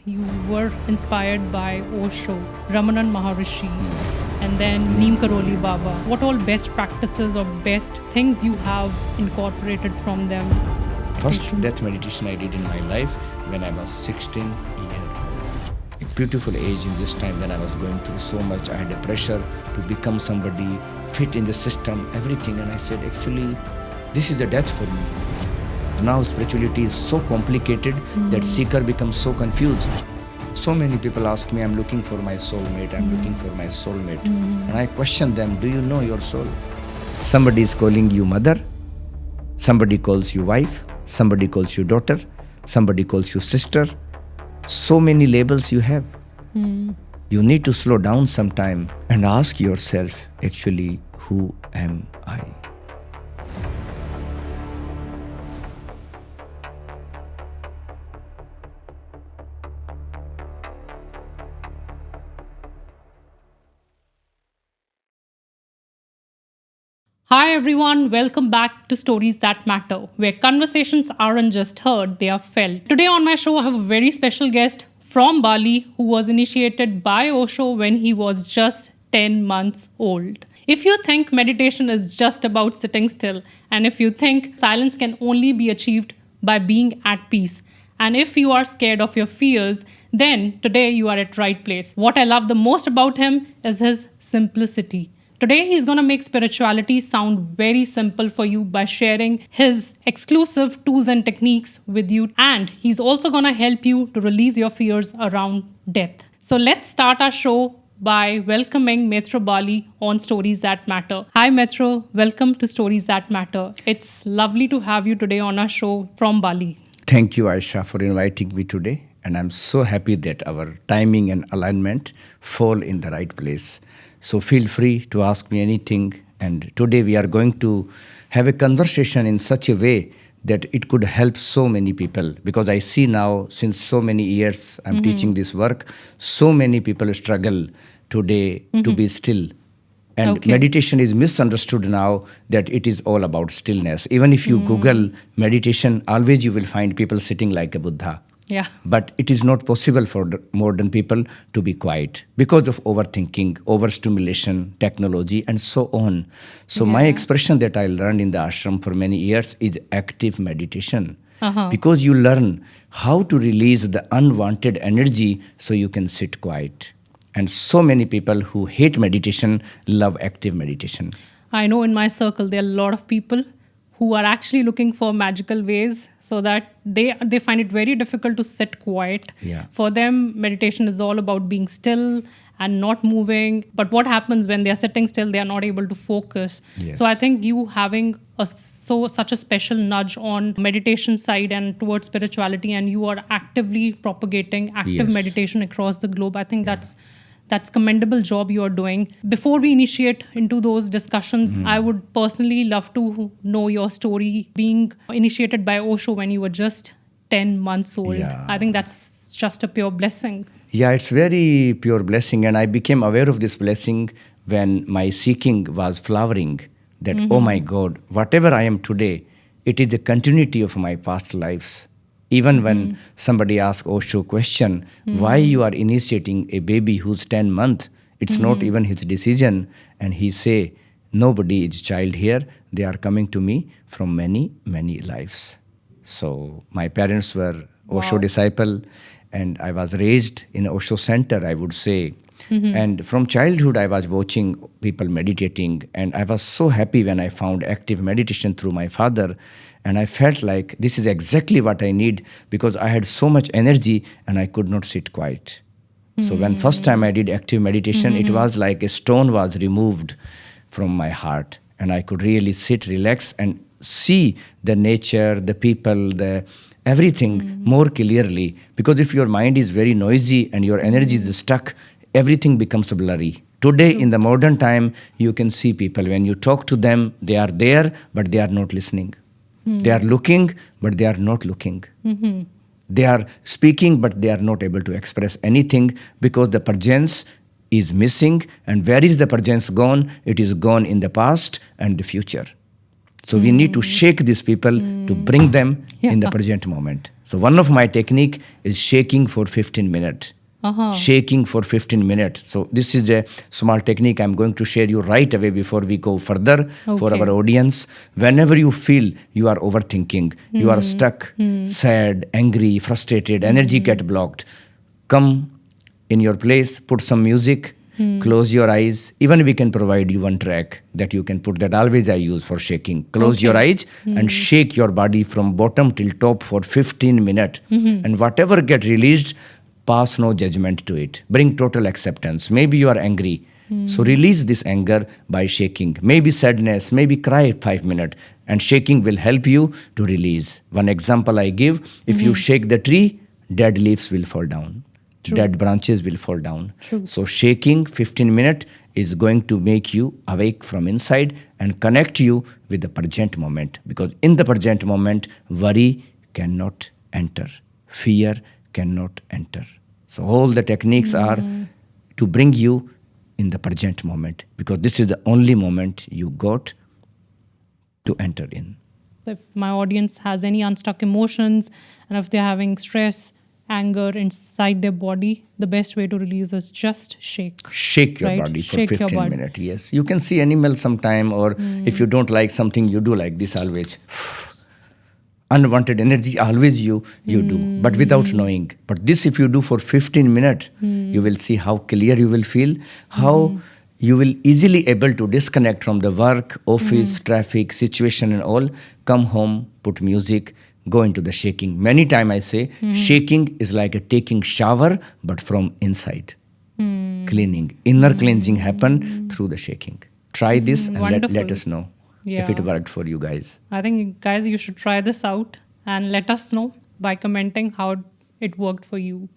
you were inspired by Osho, Ramana Maharshi, and then Neem Karoli Baba. What all best practices or best things you have incorporated from them? First death meditation I did in my life when I was 16 years old. A beautiful age in this time when I was going through so much. I had a pressure to become somebody, fit in the system, everything. And I said, actually, this is the death for me. Now spirituality is so complicated that seeker becomes so confused. So many people ask me, I'm looking for my soulmate, I'm looking for my soulmate. And I question them, do you know your soul? Somebody is calling you mother, somebody calls you wife, somebody calls you daughter, somebody calls you sister. So many labels you have. You need to slow down sometime and ask yourself, actually, who am I? Hi everyone, welcome back to Stories That Matter, where conversations aren't just heard, they are felt. Today on my show, I have a very special guest from Bali who was initiated by Osho when he was just 10 months old. If you think meditation is just about sitting still, and if you think silence can only be achieved by being at peace, and if you are scared of your fears, then today you are at right place. What I love the most about him is his simplicity. Today, he's going to make spirituality sound very simple for you by sharing his exclusive tools and techniques with you. And he's also going to help you to release your fears around death. So let's start our show by welcoming Maitreya Bali on Stories That Matter. Hi, Maitreya. Welcome to Stories That Matter. It's lovely to have you today on our show from Bali. Thank you, Aysha, for inviting me today. And I'm so happy that our timing and alignment fall in the right place. So feel free to ask me anything. And today we are going to have a conversation in such a way that it could help so many people. Because I see now, since so many years I'm teaching this work, so many people struggle today to be still. And meditation is misunderstood now that it is all about stillness. Even if you Google meditation, always you will find people sitting like a Buddha. Yeah. But it is not possible for the modern people to be quiet because of overthinking, overstimulation, technology, and so on. So my expression that I learned in the ashram for many years is active meditation. Because you learn how to release the unwanted energy so you can sit quiet. And so many people who hate meditation love active meditation. I know in my circle there are a lot of people who are actually looking for magical ways so that they find it very difficult to sit quiet. Yeah. For them, meditation is all about being still and not moving. But what happens when they are sitting still, they are not able to focus. Yes. So I think you having such a special nudge on meditation side and towards spirituality, and you are actively propagating active meditation across the globe. I think that's commendable job you are doing. Before we initiate into those discussions, I would personally love to know your story being initiated by Osho when you were just 10 months old. Yeah. I think that's just a pure blessing. Yeah, it's very pure blessing. And I became aware of this blessing when my seeking was flowering. That, oh my God, whatever I am today, it is a continuity of my past lives. Even when somebody asks Osho question, why you are initiating a baby who's 10 months, it's not even his decision. And he say, nobody is child here. They are coming to me from many, many lives. So my parents were Osho disciple, and I was raised in Osho center, I would say. And from childhood, I was watching people meditating, and I was so happy when I found active meditation through my father. And I felt like this is exactly what I need, because I had so much energy and I could not sit quiet. So when first time I did active meditation, it was like a stone was removed from my heart, and I could really sit, relax, and see the nature, the people, the everything more clearly. Because if your mind is very noisy and your energy is stuck, everything becomes blurry. Today, in the modern time, you can see people. When you talk to them, they are there, but they are not listening. They are looking, but they are not looking. They are speaking, but they are not able to express anything because the presence is missing. And where is the presence gone? It is gone in the past and the future. So we need to shake these people to bring them in the present moment. So one of my technique is shaking for 15 minutes. Shaking for 15 minutes. So this is a small technique I'm going to share you right away before we go further for our audience. Whenever you feel you are overthinking, you are stuck, sad, angry, frustrated, energy get blocked, come in your place, put some music, close your eyes. Even we can provide you one track that you can put, that always I use for shaking. Close your eyes and shake your body from bottom till top for 15 minutes. And whatever get released, pass no judgment to it. Bring total acceptance. Maybe you are angry. So release this anger by shaking. Maybe sadness, maybe cry 5 minutes. And shaking will help you to release. One example I give, if you shake the tree, dead leaves will fall down. Dead branches will fall down. So shaking 15 minutes is going to make you awake from inside and connect you with the present moment. Because in the present moment, worry cannot enter. Fear cannot enter. So all the techniques are to bring you in the present moment, because this is the only moment you got to enter in. If my audience has any unstuck emotions and if they're having stress, anger inside their body, the best way to release is just shake. Shake your body for 15 minutes. Yes. You can see animals sometime, or if you don't like something, you do like this always. Unwanted energy always you do, but without knowing. But this, if you do for 15 minutes, you will see how clear you will feel, how you will easily able to disconnect from the work, office, traffic, situation and all. Come home, put music, go into the shaking. Many times I say, shaking is like a taking shower, but from inside. Cleaning, inner cleansing happen through the shaking. Try this and let us know. If it worked for you guys. I think, guys, you should try this out and let us know by commenting how it worked for you.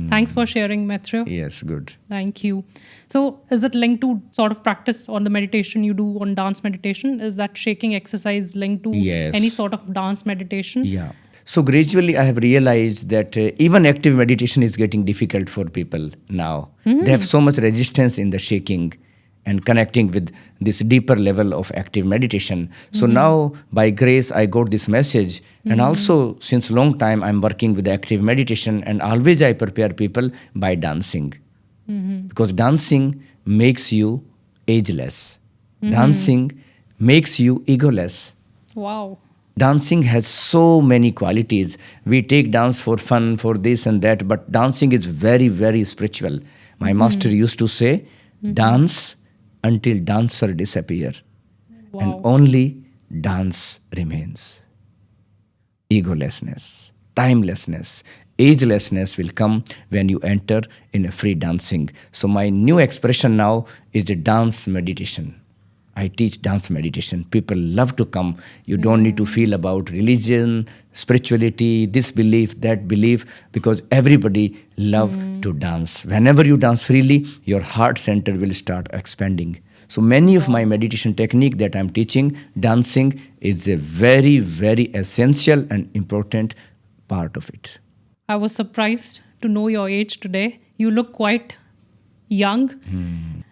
Thanks for sharing, Maitreya. Yes, good. Thank you. So is it linked to sort of practice on the meditation you do on dance meditation? Is that shaking exercise linked to any sort of dance meditation? Yeah. So gradually I have realized that even active meditation is getting difficult for people now. They have so much resistance in the shaking and connecting with this deeper level of active meditation. So now, by grace, I got this message. And also, since long time, I'm working with active meditation, and always I prepare people by dancing. Because dancing makes you ageless. Dancing makes you egoless. Wow. Dancing has so many qualities. We take dance for fun, for this and that, but dancing is very, very spiritual. My master used to say, dance until dancer disappear, and only dance remains. Egolessness, timelessness, agelessness will come when you enter in a free dancing. So my new expression now is the dance meditation. I teach dance meditation. People love to come. You don't need to feel about religion, spirituality, this belief, that belief, because everybody love to dance. Whenever you dance freely, your heart center will start expanding. So many of my meditation technique that I'm teaching, dancing is a very, very essential and important part of it. I was surprised to know your age today. You look quite young.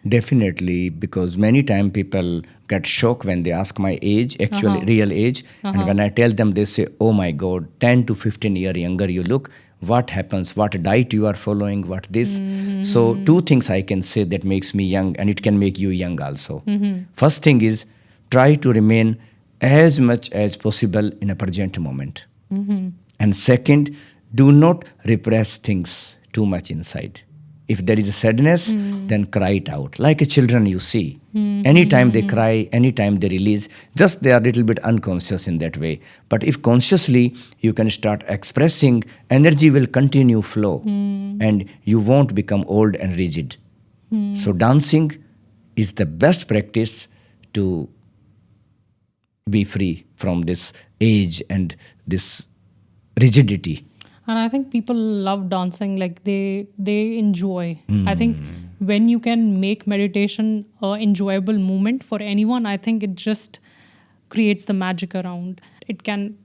Definitely, because many times people get shocked when they ask my age, actually real age. And when I tell them, they say, oh my God, 10 to 15 years younger you look. What happens? What diet you are following? What this? So two things I can say that makes me young, and it can make you young also. First thing is, try to remain as much as possible in a present moment. And second, do not repress things too much inside. If there is a sadness, then cry it out. Like a children you see. Anytime they cry, anytime they release, just they are a little bit unconscious in that way. But if consciously you can start expressing, energy will continue flow. And you won't become old and rigid. So dancing is the best practice to be free from this age and this rigidity. And I think people love dancing, like they enjoy. I think when you can make meditation an enjoyable moment for anyone, I think it just creates the magic around. It can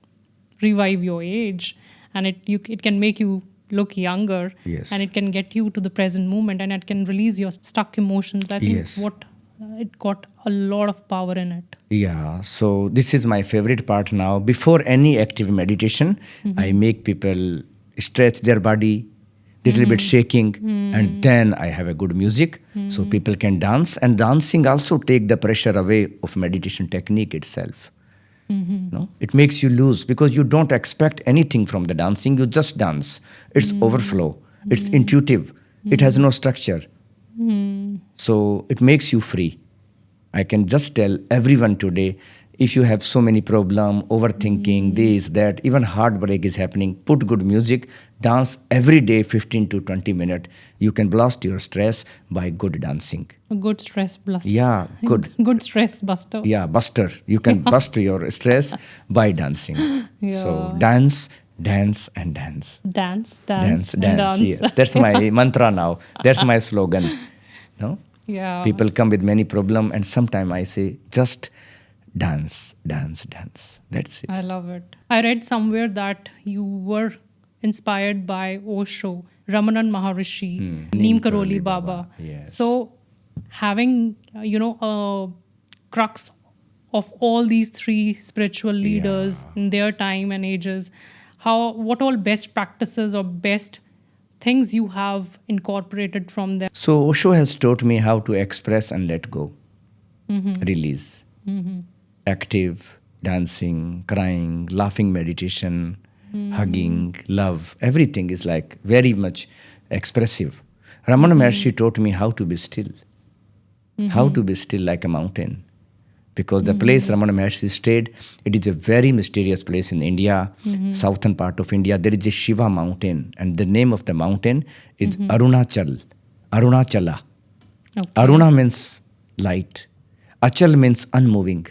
revive your age, and it can make you look younger. Yes. And it can get you to the present moment, and it can release your stuck emotions. I think it got a lot of power in it. Yeah, so this is my favorite part now. Before any active meditation, I make people stretch their body, little bit shaking, and then I have a good music so people can dance. And dancing also take the pressure away of meditation technique itself. No, it makes you loose because you don't expect anything from the dancing. You just dance. It's overflow. It's intuitive. It has no structure. So it makes you free. I can just tell everyone today, if you have so many problem, overthinking, this, that, even heartbreak is happening, put good music, dance every day 15 to 20 minutes. You can blast your stress by good dancing. A good stress buster. Yeah, good. Good stress buster. Yeah, buster. You can bust your stress by dancing. So Yeah. dance, dance, and dance. Dance, Dance, and dance. dance. Yes, that's my mantra now. That's my slogan. No? Yeah. People come with many problem, and sometimes I say, just dance, dance, dance. That's it. I love it. I read somewhere that you were inspired by Osho, Ramana Maharshi, Neem Neem Karoli Karoli Baba. Baba, yes. So, having a crux of all these three spiritual leaders in their time and ages, what all best practices or best things you have incorporated from them? So Osho has taught me how to express and let go, release, active, dancing, crying, laughing meditation, hugging, love. Everything is like very much expressive. Ramana Maharshi taught me how to be still, how to be still like a mountain. Because the place Ramana Maharshi stayed, it is a very mysterious place in India, southern part of India. There is a Shiva mountain, and the name of the mountain is Arunachala. Okay. Aruna means light. Achal means unmoving.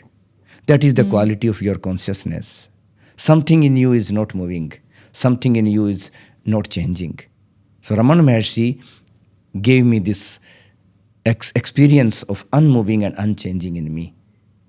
That is the quality of your consciousness. Something in you is not moving. Something in you is not changing. So Ramana Maharshi gave me this experience of unmoving and unchanging in me.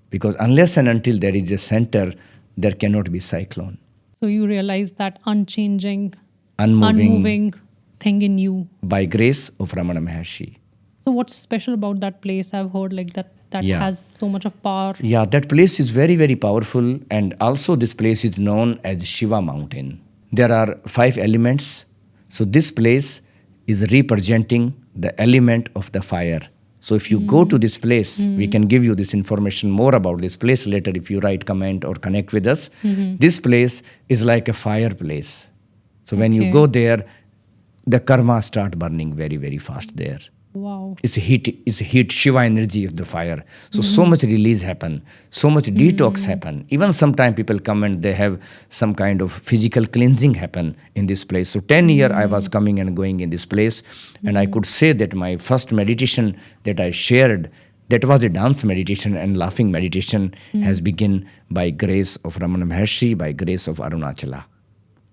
Because unless and until there is a center, there cannot be cyclone. So you realize that unchanging, Unmoving, unmoving thing in you. by grace of Ramana Maharshi. So what's special about that place? I've heard like that Yeah. has so much of power. Yeah, that place is very, very powerful. And also this place is known as Shiva mountain. There are 5 elements. So this place is representing the element of the fire. So if you go to this place, we can give you this information more about this place later if you write, comment, or connect with us. This place is like a fireplace. So when you Okay. go there, the karma start burning very, very fast there. Wow. It's heat, Shiva energy of the fire. So much release happen, so much detox happen. Even sometimes people come and they have some kind of physical cleansing happen in this place. So 10 years I was coming and going in this place, and I could say that my first meditation that I shared, that was a dance meditation and laughing meditation, has begun by grace of Ramana Maharshi, by grace of Arunachala.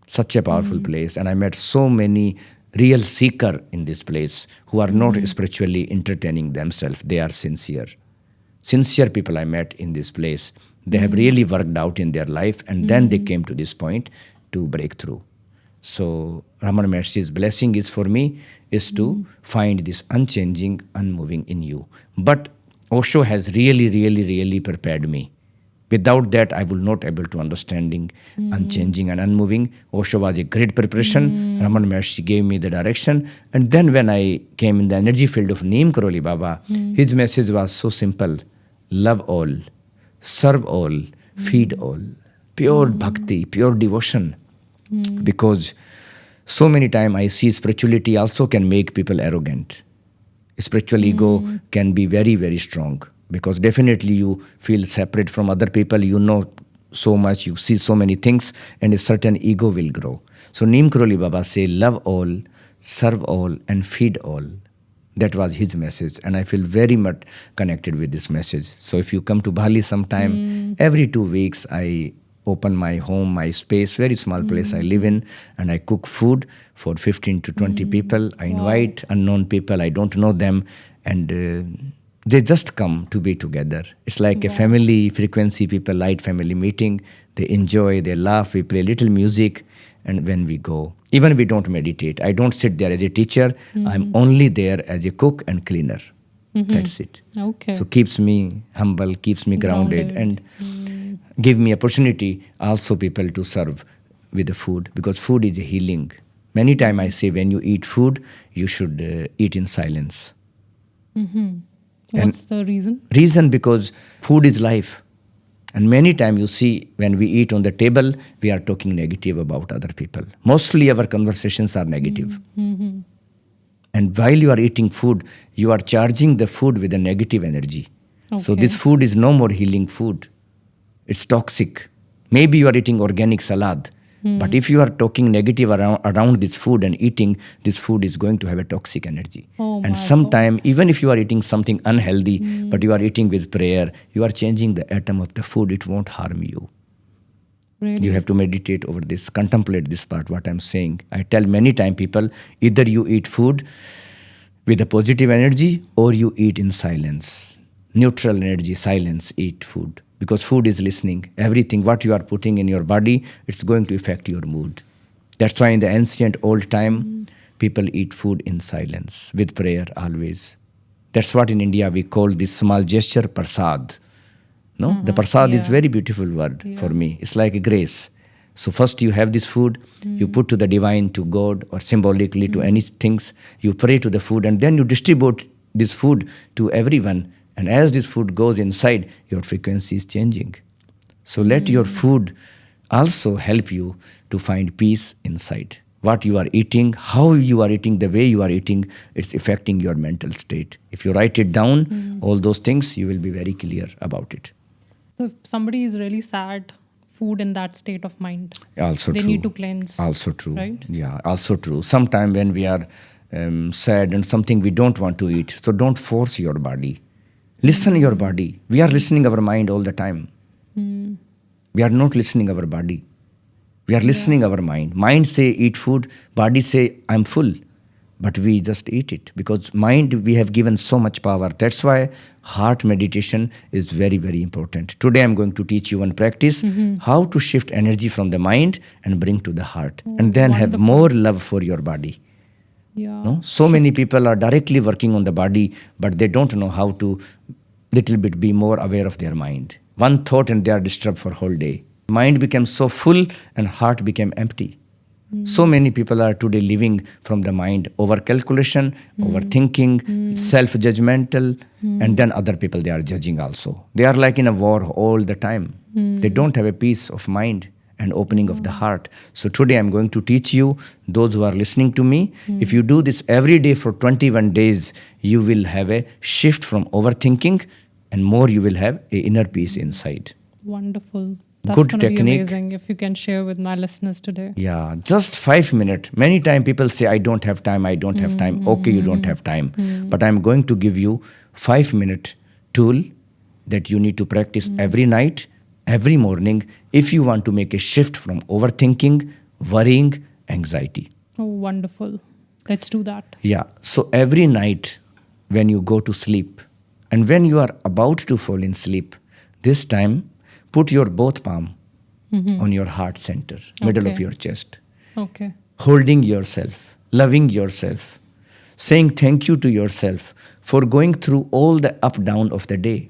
Such a powerful place, and I met so many real seeker in this place who are not spiritually entertaining themselves. They are sincere people I met in this place. They have really worked out in their life, and then they came to this point to break through. So Ramana Maharshi's blessing is for me is to find this unchanging, unmoving in you. But Osho has really prepared me. Without that, I will not able to understanding unchanging and unmoving. Osho was a great preparation. Ramana Maharshi gave me the direction. And then when I came in the energy field of Neem Karoli Baba, his message was so simple. Love all, serve all, feed all. Pure bhakti, pure devotion. Because so many times I see spirituality also can make people arrogant. Spiritual ego can be very strong. Because definitely you feel separate from other people, you know so much, you see so many things, and a certain ego will grow. So Neem Karoli Baba say, love all, serve all, and feed all. That was his message, and I feel very much connected with this message. So if you come to Bali sometime, every 2 weeks I open my home, my space, very small place I live in, and I cook food for 15 to 20 people. I invite unknown people, I don't know them, and they just come to be together. It's like a family frequency, people light family meeting. They enjoy, they laugh, we play little music, and when we go, even we don't meditate. I don't sit there as a teacher. I'm only there as a cook and cleaner. That's it. Okay. So keeps me humble, keeps me grounded, and give me opportunity also people to serve with the food, because food is a healing. Many time I say when you eat food, you should eat in silence. What's the reason? Reason because food is life. And many time you see when we eat on the table, we are talking negative about other people. Mostly our conversations are negative. And while you are eating food, you are charging the food with a negative energy. So Okay. this food is no more healing food. It's toxic. Maybe you are eating organic salad, but if you are talking negative around this food and eating, this food is going to have a toxic energy. Oh my And sometime, even if you are eating something unhealthy, but you are eating with prayer, you are changing the atom of the food. It won't harm you. Really? You have to meditate over this, contemplate this part, what I'm saying. I tell many time people, either you eat food with a positive energy or you eat in silence. Neutral energy, silence, eat food. Because food is listening. Everything, what you are putting in your body, it's going to affect your mood. That's why in the ancient old time, people eat food in silence, with prayer always. That's what in India we call this small gesture prasad. No, the prasad is Yeah. very beautiful word for me. It's like a grace. So first you have this food, you put to the divine, to God, or symbolically to any things. You pray to the food, and then you distribute this food to everyone. And as this food goes inside, your frequency is changing. So let your food also help you to find peace inside. What you are eating, how you are eating, the way you are eating, it's affecting your mental state. If you write it down, all those things, you will be very clear about it. So if somebody is really sad, food in that state of mind, Also they true. need to cleanse. Also true. Right? Yeah, also true. Sometime when we are sad and something we don't want to eat, so don't force your body. Listen your body. We are listening our mind all the time. We are not listening our body. We are listening our mind. Mind say eat food, body say I'm full. But we just eat it because mind we have given so much power. That's why heart meditation is very, very important. Today I'm going to teach you one practice how to shift energy from the mind and bring to the heart. And then have wonderful. more love for your body. Yeah. No? So many people are directly working on the body, but they don't know how to little bit be more aware of their mind. One thought and they are disturbed for whole day. Mind became so full and heart became empty. So many people are today living from the mind, over calculation, overthinking, self-judgmental, and then other people they are judging also. They are like in a war all the time. They don't have a peace of mind and opening of the heart. So today I'm going to teach you, those who are listening to me, if you do this every day for 21 days, you will have a shift from overthinking and more you will have a inner peace inside. Wonderful. That's Good going to be technique. amazing if you can share with my listeners today. Yeah, just 5 minutes. Many times people say, I don't have time, I don't have time. Okay, you don't have time. But I'm going to give you 5-minute tool that you need to practice every night, every morning, if you want to make a shift from overthinking, worrying, anxiety. Oh, wonderful. Let's do that. Yeah, so every night when you go to sleep and when you are about to fall in sleep, this time put your both palm on your heart center, middle of Okay. your chest, Okay. holding yourself, loving yourself, saying thank you to yourself for going through all the up down of the day.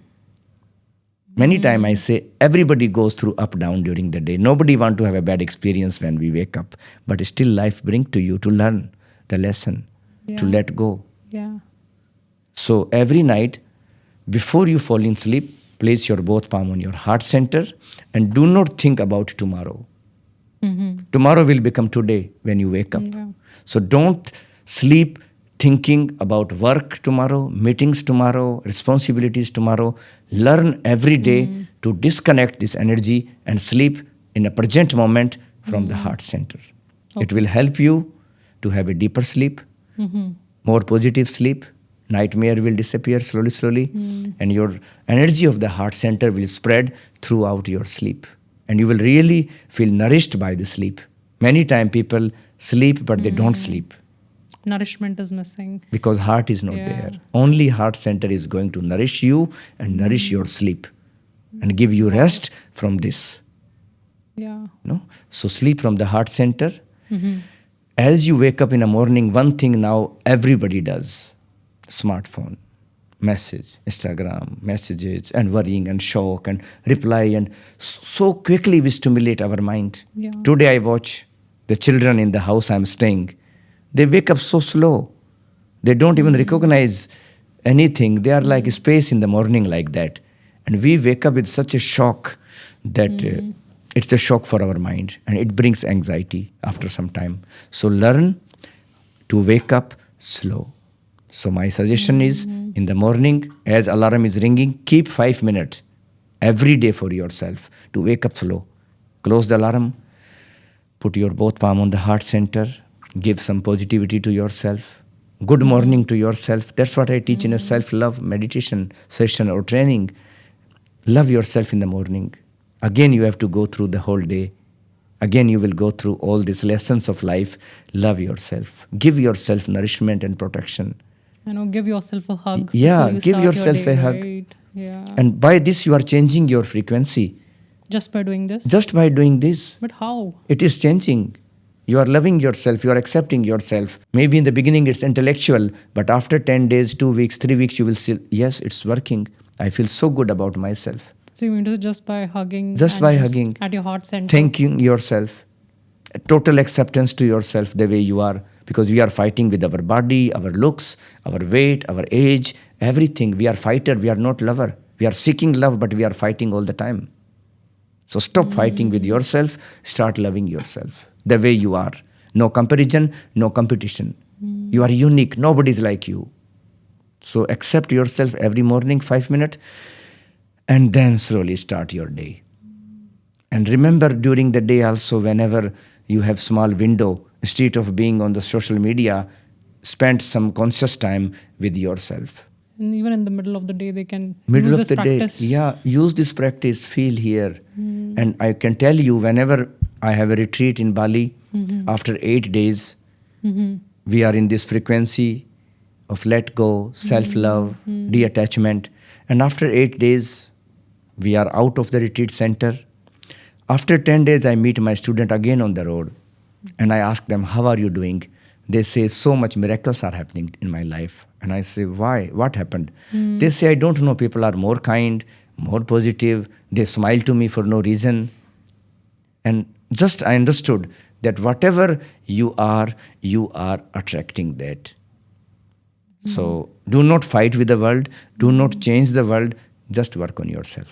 Many times I say everybody goes through up down during the day. Nobody want to have a bad experience when we wake up, but still life bring to you to learn the lesson, to Yeah. let go. Yeah. So every night, before you fall in sleep, place your both palm on your heart center and do not think about tomorrow. Tomorrow will become today when you wake up. Yeah. So don't sleep thinking about work tomorrow, meetings tomorrow, responsibilities tomorrow. Learn every day to disconnect this energy and sleep in a present moment from the heart center. It will help you to have a deeper sleep, more positive sleep. Nightmare will disappear slowly, slowly, and your energy of the heart center will spread throughout your sleep. And you will really feel nourished by the sleep. Many times people sleep, but they don't sleep Nourishment is missing. because heart is not Yeah. there. Only heart center is going to nourish you and nourish your sleep and give you rest from this. Yeah. No? So sleep from the heart center. As you wake up in the morning, one thing now everybody does, smartphone. message, Instagram, messages, and worrying and shock and reply, and so quickly we stimulate our mind. Yeah. Today I watch the children in the house I'm staying. They wake up so slow. They don't even recognize anything. They are like space in the morning like that. And we wake up with such a shock that it's a shock for our mind, and it brings anxiety after some time. So learn to wake up slow. So my suggestion is, in the morning, as alarm is ringing, keep 5 minutes every day for yourself to wake up slow. Close the alarm, put your both palm on the heart center, give some positivity to yourself. Good morning to yourself. That's what I teach in a self-love meditation session or training. Love yourself in the morning. Again, you have to go through the whole day. Again, you will go through all these lessons of life. Love yourself. Give yourself nourishment and protection. Give yourself a hug. Yeah, before you give start yourself your day, a hug. Right? Yeah. And by this, you are changing your frequency. Just by doing this. Just by doing this, But how? it is changing. You are loving yourself, you are accepting yourself. Maybe in the beginning it's intellectual, but after 10 days, 2 weeks, 3 weeks, you will see, yes, it's working. I feel so good about myself. So you mean to just by hugging? Just and by hugging. at your heart center. Thanking yourself. A total acceptance to yourself the way you are. Because we are fighting with our body, our looks, our weight, our age, everything. We are fighter, we are not lover. We are seeking love, but we are fighting all the time. So stop fighting with yourself, start loving yourself the way you are. No comparison, no competition. You are unique, nobody is like you. So accept yourself every morning, 5 minutes, and then slowly start your day. And remember during the day also, whenever you have small window, instead of being on the social media, spend some conscious time with yourself. And even in the middle of the day, they can Middle use of this the practice. day, yeah, use this practice, feel here. And I can tell you, whenever I have a retreat in Bali, after 8 days, we are in this frequency of let go, self-love, detachment. And after 8 days, we are out of the retreat center. After 10 days, I meet my student again on the road. And I ask them, how are you doing? They say, so much miracles are happening in my life. And I say, why? What happened? They say, I don't know. People are more kind, more positive. They smile to me for no reason. And just I understood that whatever you are attracting that. So do not fight with the world. Do not change the world. Just work on yourself.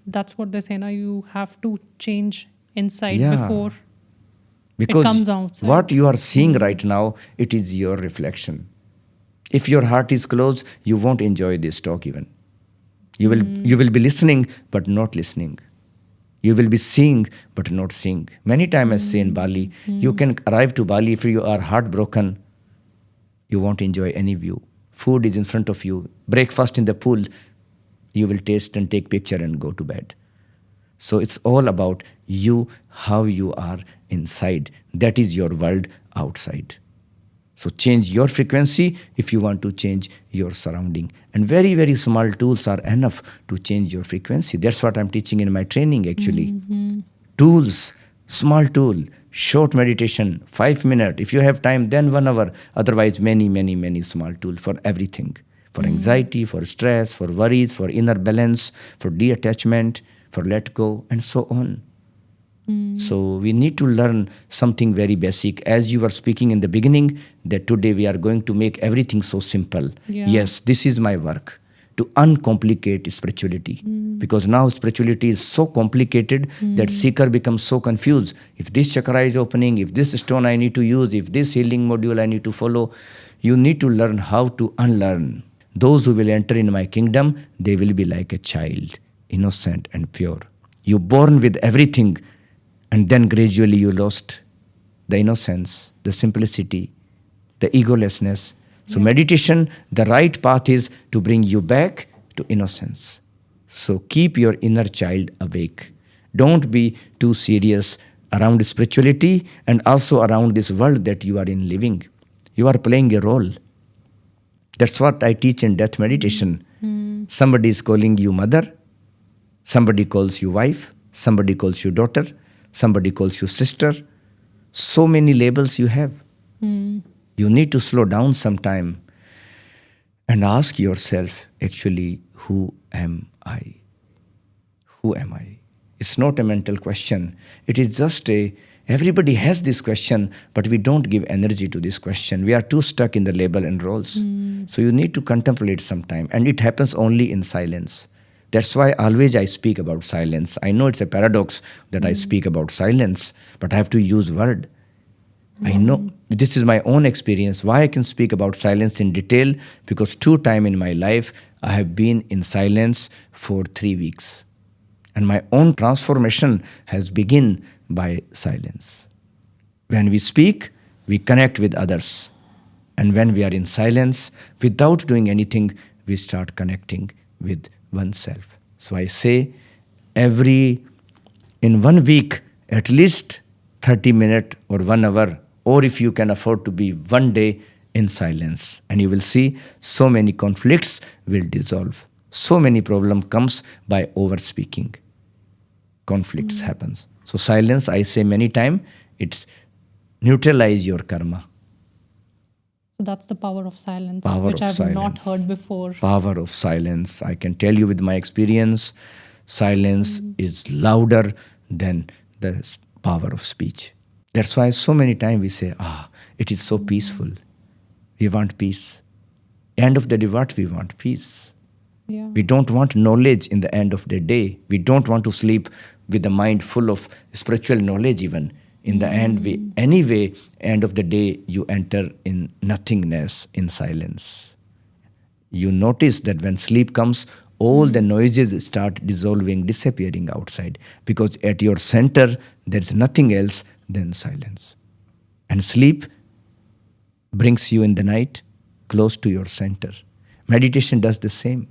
That's what they say now. You have to change inside Yeah. before Because it comes outside. what you are seeing right now, it is your reflection. If your heart is closed, you won't enjoy this talk even. You will be listening, but not listening. You will be seeing, but not seeing. Many times I say in Bali, you can arrive to Bali if you are heartbroken, you won't enjoy any view. Food is in front of you. Breakfast in the pool, you will taste and take picture and go to bed. So it's all about you, how you are inside. That is your world outside. So change your frequency if you want to change your surrounding. And very, very small tools are enough to change your frequency. That's what I'm teaching in my training actually. Tools, small tool, short meditation, 5 minutes. If you have time, then 1 hour. Otherwise, many, many, many small tools for everything. For anxiety, for stress, for worries, for inner balance, for detachment, for let go, and so on. So we need to learn something very basic. As you were speaking in the beginning, that today we are going to make everything so simple. Yeah. Yes, this is my work, to uncomplicate spirituality. Because now spirituality is so complicated that seeker becomes so confused. If this chakra is opening, if this stone I need to use, if this healing module I need to follow, you need to learn how to unlearn. Those who will enter in my kingdom, they will be like a child, innocent and pure. You born with everything, and then gradually you lost the innocence, the simplicity, the egolessness. So meditation, the right path is to bring you back to innocence. So keep your inner child awake. Don't be too serious around spirituality and also around this world that you are in living. You are playing a role. That's what I teach in death meditation. Somebody is calling you mother. Somebody calls you wife. Somebody calls you daughter. Somebody calls you sister. So many labels you have. You need to slow down sometime and ask yourself, actually, who am I? Who am I? It's not a mental question. It is just everybody has this question, but we don't give energy to this question. We are too stuck in the label and roles. So you need to contemplate sometime, and it happens only in silence. That's why always I speak about silence. I know it's a paradox that I speak about silence, but I have to use word. I know this is my own experience. Why I can speak about silence in detail? Because 2 times in my life, I have been in silence for 3 weeks. And my own transformation has begun by silence. When we speak, we connect with others. And when we are in silence, without doing anything, we start connecting with oneself. So I say, in 1 week, at least 30 minutes or 1 hour, or if you can afford to be 1 day in silence, and you will see so many conflicts will dissolve. So many problem comes by over speaking. Conflicts happens. So silence, I say many times, it neutralize your karma. So that's the power of silence, Power which of I've silence. not heard before. Power of silence. I can tell you with my experience, silence is louder than the power of speech. That's why so many times we say, it is so peaceful. We want peace. End of the day, what we want? Peace. Yeah. We don't want knowledge in the end of the day. We don't want to sleep with the mind full of spiritual knowledge even. In the end of the day, you enter in nothingness, in silence. You notice that when sleep comes, all the noises start dissolving, disappearing outside. Because at your center, there's nothing else than silence. And sleep brings you in the night close to your center. Meditation does the same.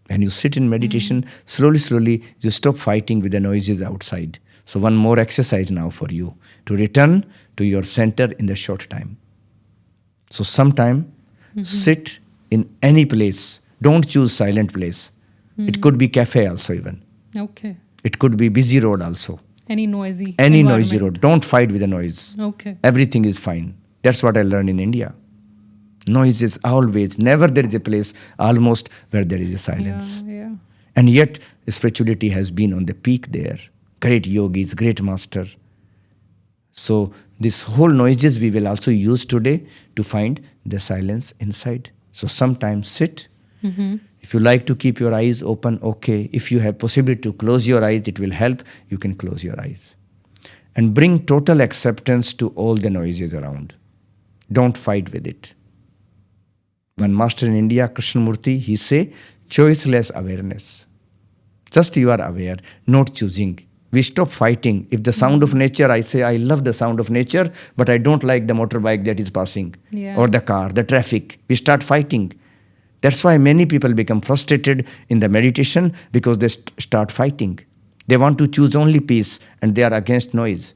When you sit in meditation, slowly, you stop fighting with the noises outside. So one more exercise now for you to return to your center in the short time. So sometime, sit in any place. Don't choose silent place. It could be cafe also even. Okay. It could be busy road also. Any noisy Any noisy environment. road. Don't fight with the noise. Okay. Everything is fine. That's what I learned in India. Noise is always, never there is a place almost where there is a silence. Yeah. And yet, spirituality has been on the peak there. Great yogis, great master. So, this whole noises we will also use today to find the silence inside. So, sometimes sit. If you like to keep your eyes open, okay. If you have possibility to close your eyes, it will help. You can close your eyes. And bring total acceptance to all the noises around. Don't fight with it. One master in India, Krishnamurti, he say, choiceless awareness. Just you are aware, not choosing. We stop fighting. If the sound of nature, I say, I love the sound of nature, but I don't like the motorbike that is passing. Yeah. Or the car, the traffic. We start fighting. That's why many people become frustrated in the meditation because they start fighting. They want to choose only peace and they are against noise.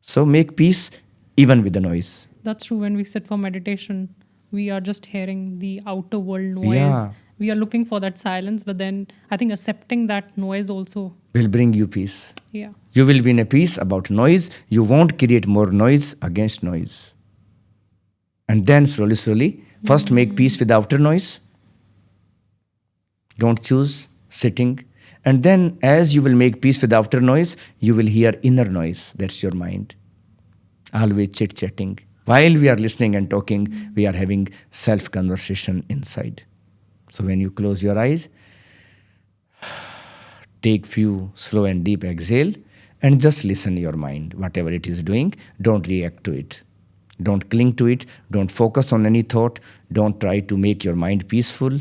So make peace even with the noise. That's true. When we sit for meditation, we are just hearing the outer world noise. Yeah. We are looking for that silence, but then I think accepting that noise also. Will bring you peace. Yeah. You will be in a peace about noise. You won't create more noise against noise. And then slowly, first make peace with the outer noise. Don't choose sitting. And then as you will make peace with the outer noise, you will hear inner noise. That's your mind. Always chit-chatting. While we are listening and talking, we are having self-conversation inside. So when you close your eyes, take few slow and deep exhale and just listen your mind. Whatever it is doing, don't react to it. Don't cling to it. Don't focus on any thought. Don't try to make your mind peaceful.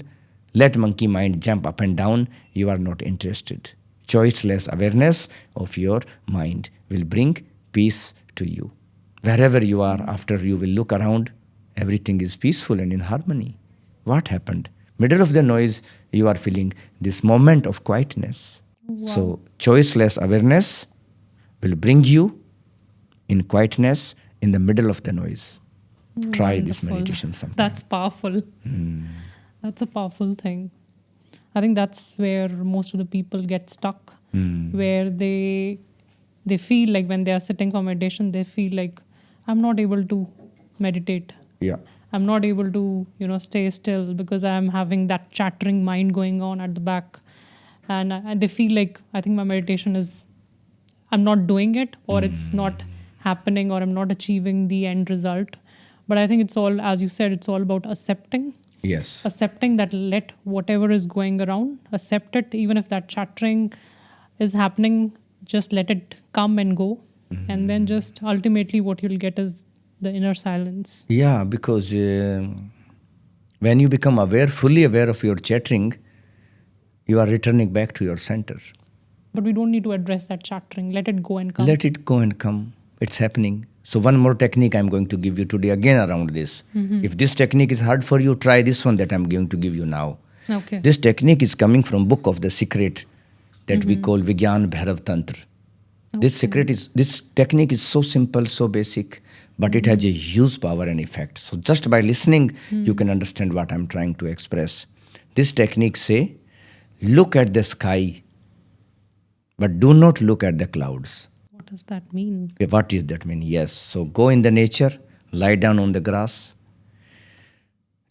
Let monkey mind jump up and down. You are not interested. Choiceless awareness of your mind will bring peace to you. Wherever you are, after you will look around, everything is peaceful and in harmony. What happened? Middle of the noise, you are feeling this moment of quietness. Wow. So, choiceless awareness will bring you in quietness in the middle of the noise. Try this Wonderful. meditation sometime. That's powerful. That's a powerful thing. I think that's where most of the people get stuck, where they feel like when they are sitting for meditation, they feel like, I'm not able to meditate. Yeah. I'm not able to, stay still because I'm having that chattering mind going on at the back. And they feel like, I think my meditation is, I'm not doing it, or it's not happening, or I'm not achieving the end result. But I think it's all, as you said, it's all about accepting. Yes. Accepting that, let whatever is going around, accept it, even if that chattering is happening, just let it come and go. And then just ultimately what you'll get is the inner silence. Yeah, because when you become aware, fully aware of your chattering, you are returning back to your center. But we don't need to address that chattering. Let it go and come. Let it go and come. It's happening. So one more technique I'm going to give you today again around this. If this technique is hard for you, try this one that I'm going to give you now. Okay. This technique is coming from book of the secret that we call Vigyan Bhairav Tantra. This technique is so simple, so basic, but it has a huge power and effect. So just by listening, you can understand what I'm trying to express. This technique say, look at the sky, but do not look at the clouds. What does that mean? What does that mean? Yes. So go in the nature, lie down on the grass,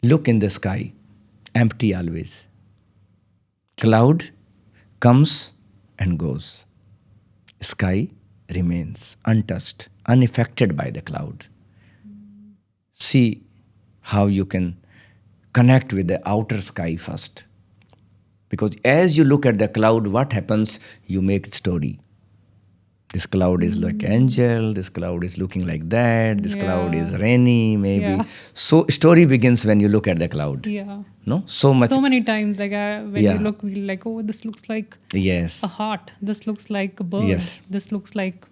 look in the sky, empty always. Cloud comes and goes. Sky remains untouched, unaffected by the cloud. See how you can connect with the outer sky first. Because as you look at the cloud, what happens? You make story. This cloud is like angel, this cloud is looking like that, this cloud is rainy, maybe. Yeah. So story begins when you look at the cloud. Yeah. No? So much. So many times, like when you look, we're like, oh, this looks like Yes. a heart. This looks like a bird. Yes. This looks like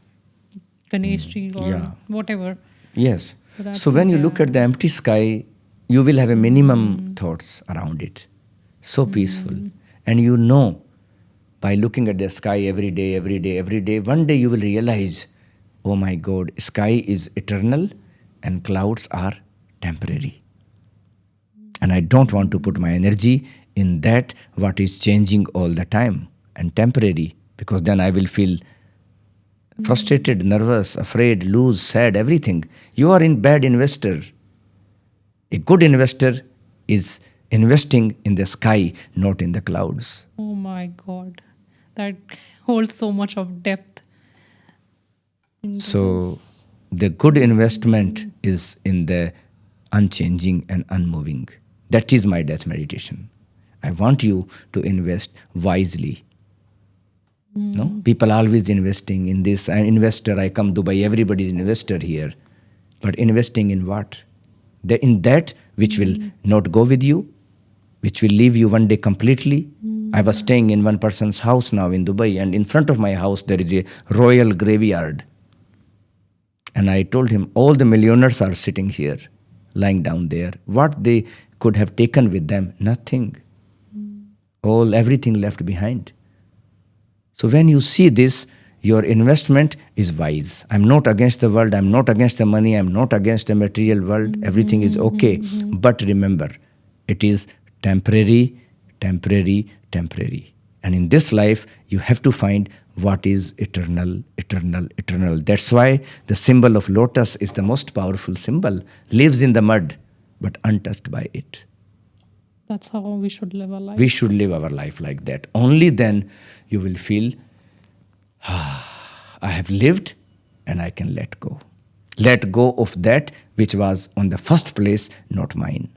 Ganesh tree or whatever. Yes. But I So when think, you look at the empty sky, you will have a minimum thoughts around it. So peaceful. And you know, by looking at the sky every day, one day you will realize, oh my God, sky is eternal and clouds are temporary. And I don't want to put my energy in that what is changing all the time and temporary, because then I will feel frustrated, nervous, afraid, loose, sad, everything. You are in bad investor. A good investor is investing in the sky, not in the clouds. Oh my God. That holds so much of depth. So the good investment is in the unchanging and unmoving. That is my death meditation. I want you to invest wisely. No? People always investing in this. I'm investor, I come Dubai, everybody is investor here. But investing in what? In that which will not go with you, which will leave you one day completely. I was staying in one person's house now in Dubai, and in front of my house there is a royal graveyard. And I told him, all the millionaires are sitting here, lying down there. What they could have taken with them? Nothing. Everything left behind. So when you see this, your investment is wise. I'm not against the world, I'm not against the money, I'm not against the material world. Everything is okay. But remember, it is temporary, temporary, temporary. And in this life, you have to find what is eternal, eternal, eternal. That's why the symbol of lotus is the most powerful symbol. Lives in the mud, but untouched by it. That's how we should live our life. We should live our life like that. Only then you will feel, I have lived and I can let go. Let go of that which was on the first place, not mine.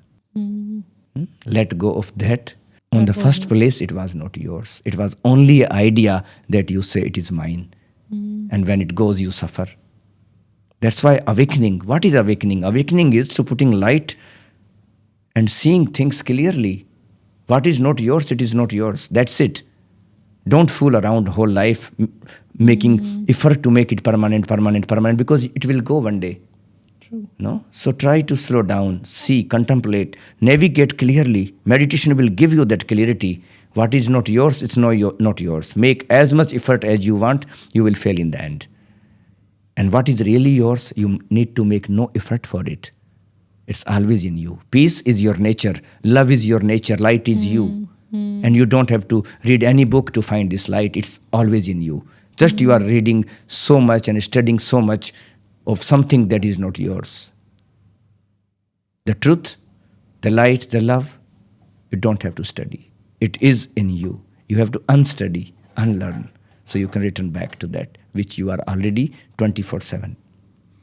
Let go of that. On the first place, it was not yours. It was only an idea that you say it is mine. And when it goes, you suffer. That's why awakening. What is awakening? Awakening is to putting light and seeing things clearly. What is not yours, it is not yours. That's it. Don't fool around whole life making effort to make it permanent, because it will go one day. True. No? So try to slow down, see, contemplate, navigate clearly. Meditation will give you that clarity. What is not yours, it's not yours. Make as much effort as you want, you will fail in the end. And what is really yours, you need to make no effort for it. It's always in you. Peace is your nature. Love is your nature. Light is you. And you don't have to read any book to find this light. It's always in you. Just you are reading so much and studying so much of something that is not yours. The truth, the light, the love, you don't have to study. It is in you. You have to unstudy, unlearn, so you can return back to that which you are already 24/7.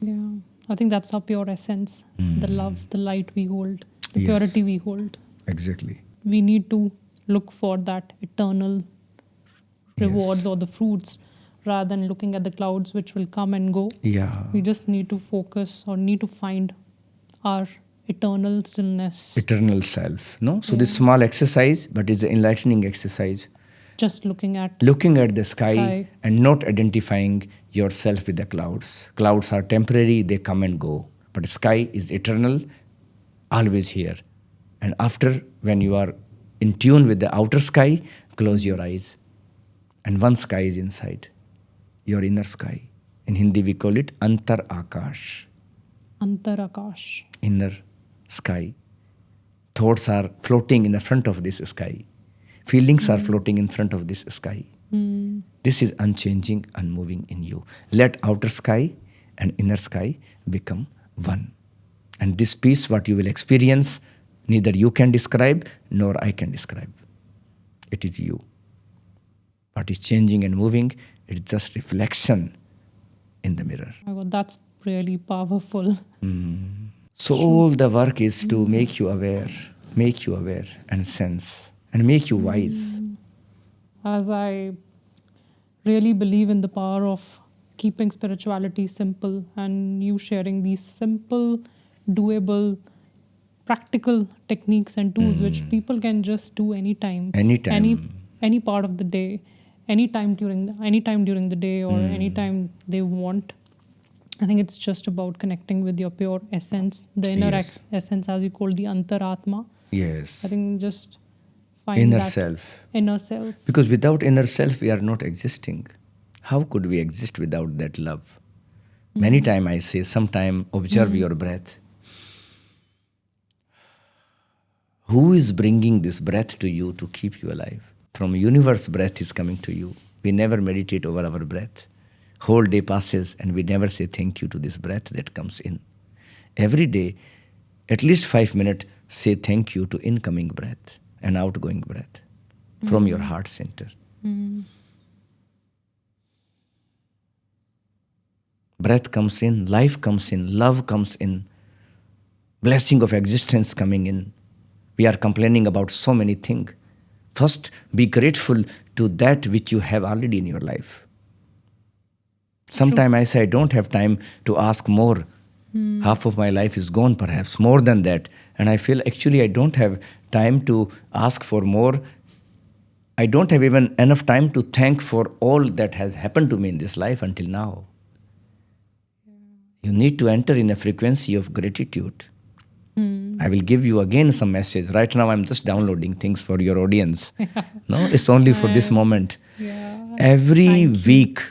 Yeah. I think that's our pure essence. The love, the light we hold, the Yes. purity we hold. Exactly. We need to look for that eternal rewards Yes. or the fruits rather than looking at the clouds which will come and go. Yeah. We just need to focus or need to find our eternal stillness. Eternal self. No? So this Yeah. small exercise, but it's an enlightening exercise. Just looking at Looking at the sky, Sky. and not identifying yourself with the clouds. Clouds are temporary, they come and go. But sky is eternal, always here. And after, when you are in tune with the outer sky, close your eyes. And one sky is inside, your inner sky. In Hindi, we call it Antar Akash, Antarakash. inner sky. Thoughts are floating in the front of this sky. Feelings are floating in front of this sky. This is unchanging, unmoving in you. Let outer sky and inner sky become one. And this peace, what you will experience, neither you can describe nor I can describe. It is you. What is changing and moving, it's just reflection in the mirror. My God, that's really powerful. So all the work is to make you aware and sense, and make you wise. As I really believe in the power of keeping spirituality simple and you sharing these simple, doable, practical techniques and tools which people can just do anytime. Anytime. Any part of the day, anytime during the day or anytime they want. I think it's just about connecting with your pure essence, the inner Yes. essence, as you call the Antaratma. Yes. I think just find Inner that self. inner self. Because without inner self, we are not existing. How could we exist without that love? Many times I say, sometime observe your breath. Who is bringing this breath to you to keep you alive? From universe, breath is coming to you. We never meditate over our breath. Whole day passes and we never say thank you to this breath that comes in. Every day, at least 5 minutes, say thank you to incoming breath and outgoing breath from your heart center. Breath comes in, life comes in, love comes in, blessing of existence coming in. We are complaining about so many things. First, be grateful to that which you have already in your life. Sometimes I say I don't have time to ask more. Half of my life is gone, perhaps more than that. And I feel actually I don't have time to ask for more. I don't have even enough time to thank for all that has happened to me in this life until now. You need to enter in a frequency of gratitude. I will give you again some message. Right now I'm just downloading things for your audience. No, it's only for this moment. Yeah. Every week,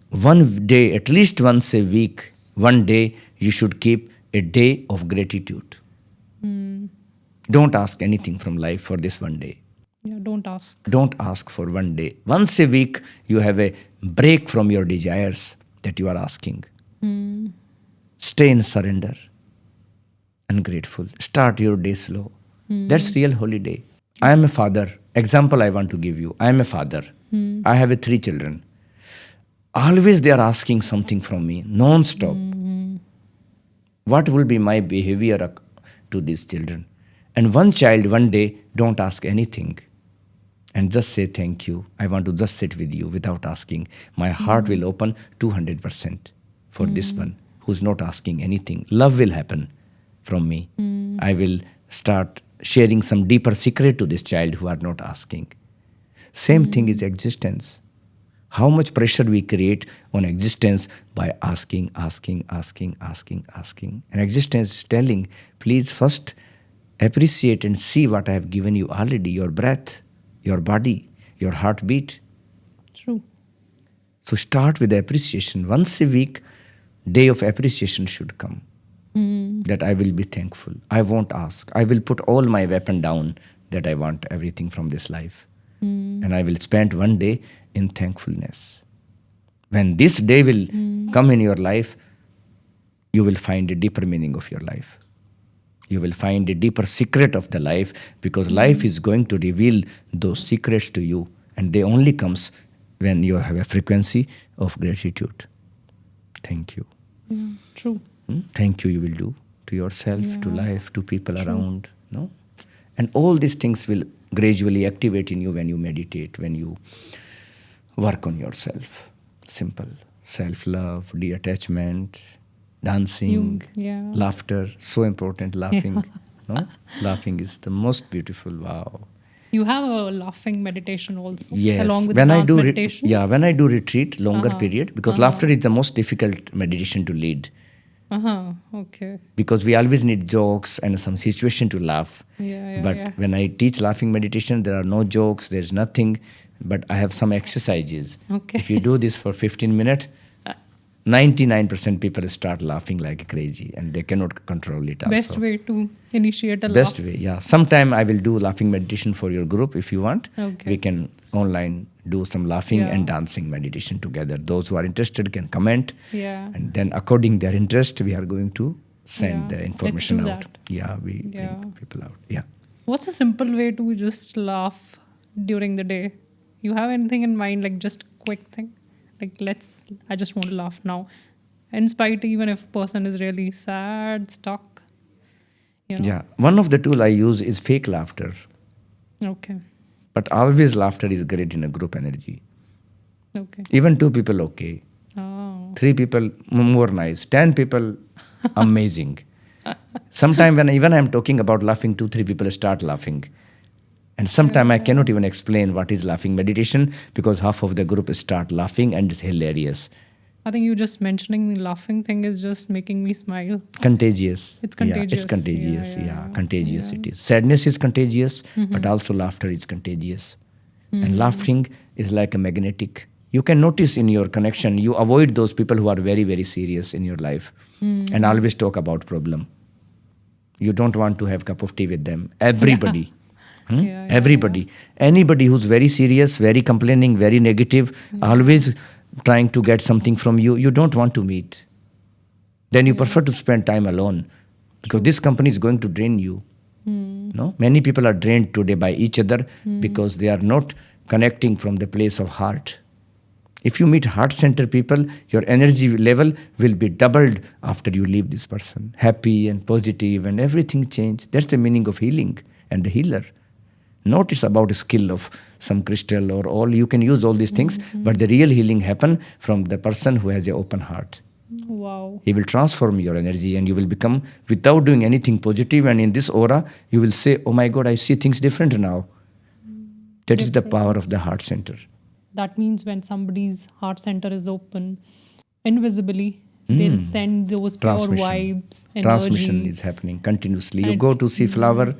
one day, at least once a week, one day, you should keep a day of gratitude. Don't ask anything from life for this one day. Yeah, don't ask. Don't ask for one day. Once a week, you have a break from your desires that you are asking. Stay in surrender. Ungrateful. Start your day slow. That's real holiday. I am a father. Example I want to give you. I am a father. I have 3 children. Always they are asking something from me, non-stop. What will be my behavior to these children? And one child one day don't ask anything and just say thank you. I want to just sit with you without asking. My heart will open 200% for this one who's not asking anything. Love will happen from me. I will start sharing some deeper secret to this child who are not asking. Same thing is existence. How much pressure we create on existence by asking. And existence is telling, please first appreciate and see what I have given you already, your breath, your body, your heartbeat. True. So start with appreciation. Once a week, day of appreciation should come. That I will be thankful. I won't ask. I will put all my weapon down that I want everything from this life. And I will spend one day in thankfulness. When this day will come in your life, you will find a deeper meaning of your life. You will find a deeper secret of the life, because life is going to reveal those secrets to you, and they only comes when you have a frequency of gratitude. Thank you. Yeah, true. Thank you will do to yourself, to Yeah. life, to people True. around. No? And all these things will gradually activate in you when you meditate, when you work on yourself. Simple. Self-love, detachment, dancing, Yeah. laughter. So important, laughing. No? Laughing is the most beautiful. Wow. You have a laughing meditation also, Yes. along with When the I dance do meditation. when I do retreat, longer Uh-huh. period, because laughter is the most difficult meditation to lead. Okay. Because we always need jokes and some situation to laugh. Yeah. But when I teach laughing meditation, there are no jokes, there's nothing, but I have some exercises. Okay. If you do this for 15 minutes, 99% people start laughing like crazy, and they cannot control it also. Best way to initiate a Best laugh. way, yeah. Sometime I will do laughing meditation for your group if you want. Okay. We can online do some laughing Yeah. and dancing meditation together. Those who are interested can comment. Yeah. And then according their interest, we are going to send Yeah. the information Let's do out. that. Yeah, we Yeah. bring people out. Yeah. What's a simple way to just laugh during the day? You have anything in mind, like just quick thing? Like I just want to laugh now. In spite, even if a person is really sad, stuck, you know? Yeah. One of the tool I use is fake laughter. Okay. But always laughter is great in a group energy. Okay. Even 2 people, okay. Oh. 3 people, more nice. 10 people, amazing. Sometimes when even I'm talking about laughing, 2, 3 people start laughing. And sometimes I cannot even explain what is laughing meditation, because half of the group start laughing and it's hilarious. I think you just mentioning the laughing thing is just making me smile. Contagious. It's Yeah, contagious. it's contagious. Yeah, Yeah, yeah. contagious Yeah. it is. Sadness is contagious, but also laughter is contagious. And laughing is like a magnetic. You can notice in your connection, you avoid those people who are very, very serious in your life and always talk about problem. You don't want to have cup of tea with them. Everybody. Yeah, Everybody. Anybody who's very serious, very complaining, very negative, always trying to get something from you, you don't want to meet. Then you prefer to spend time alone, because this company is going to drain you. No? Many people are drained today by each other because they are not connecting from the place of heart. If you meet heart center people, your energy level will be doubled after you leave this person. Happy and positive and everything change. That's the meaning of healing and the healer. Not it's about a skill of some crystal or all. You can use all these things, but the real healing happen from the person who has an open heart. Wow. He will transform your energy and you will become, without doing anything positive, and in this aura, you will say, oh my God, I see things different now. That is the power of the heart center. That means when somebody's heart center is open, invisibly, they'll send those pure vibes, energy. Transmission is happening continuously. You And- go to see flower.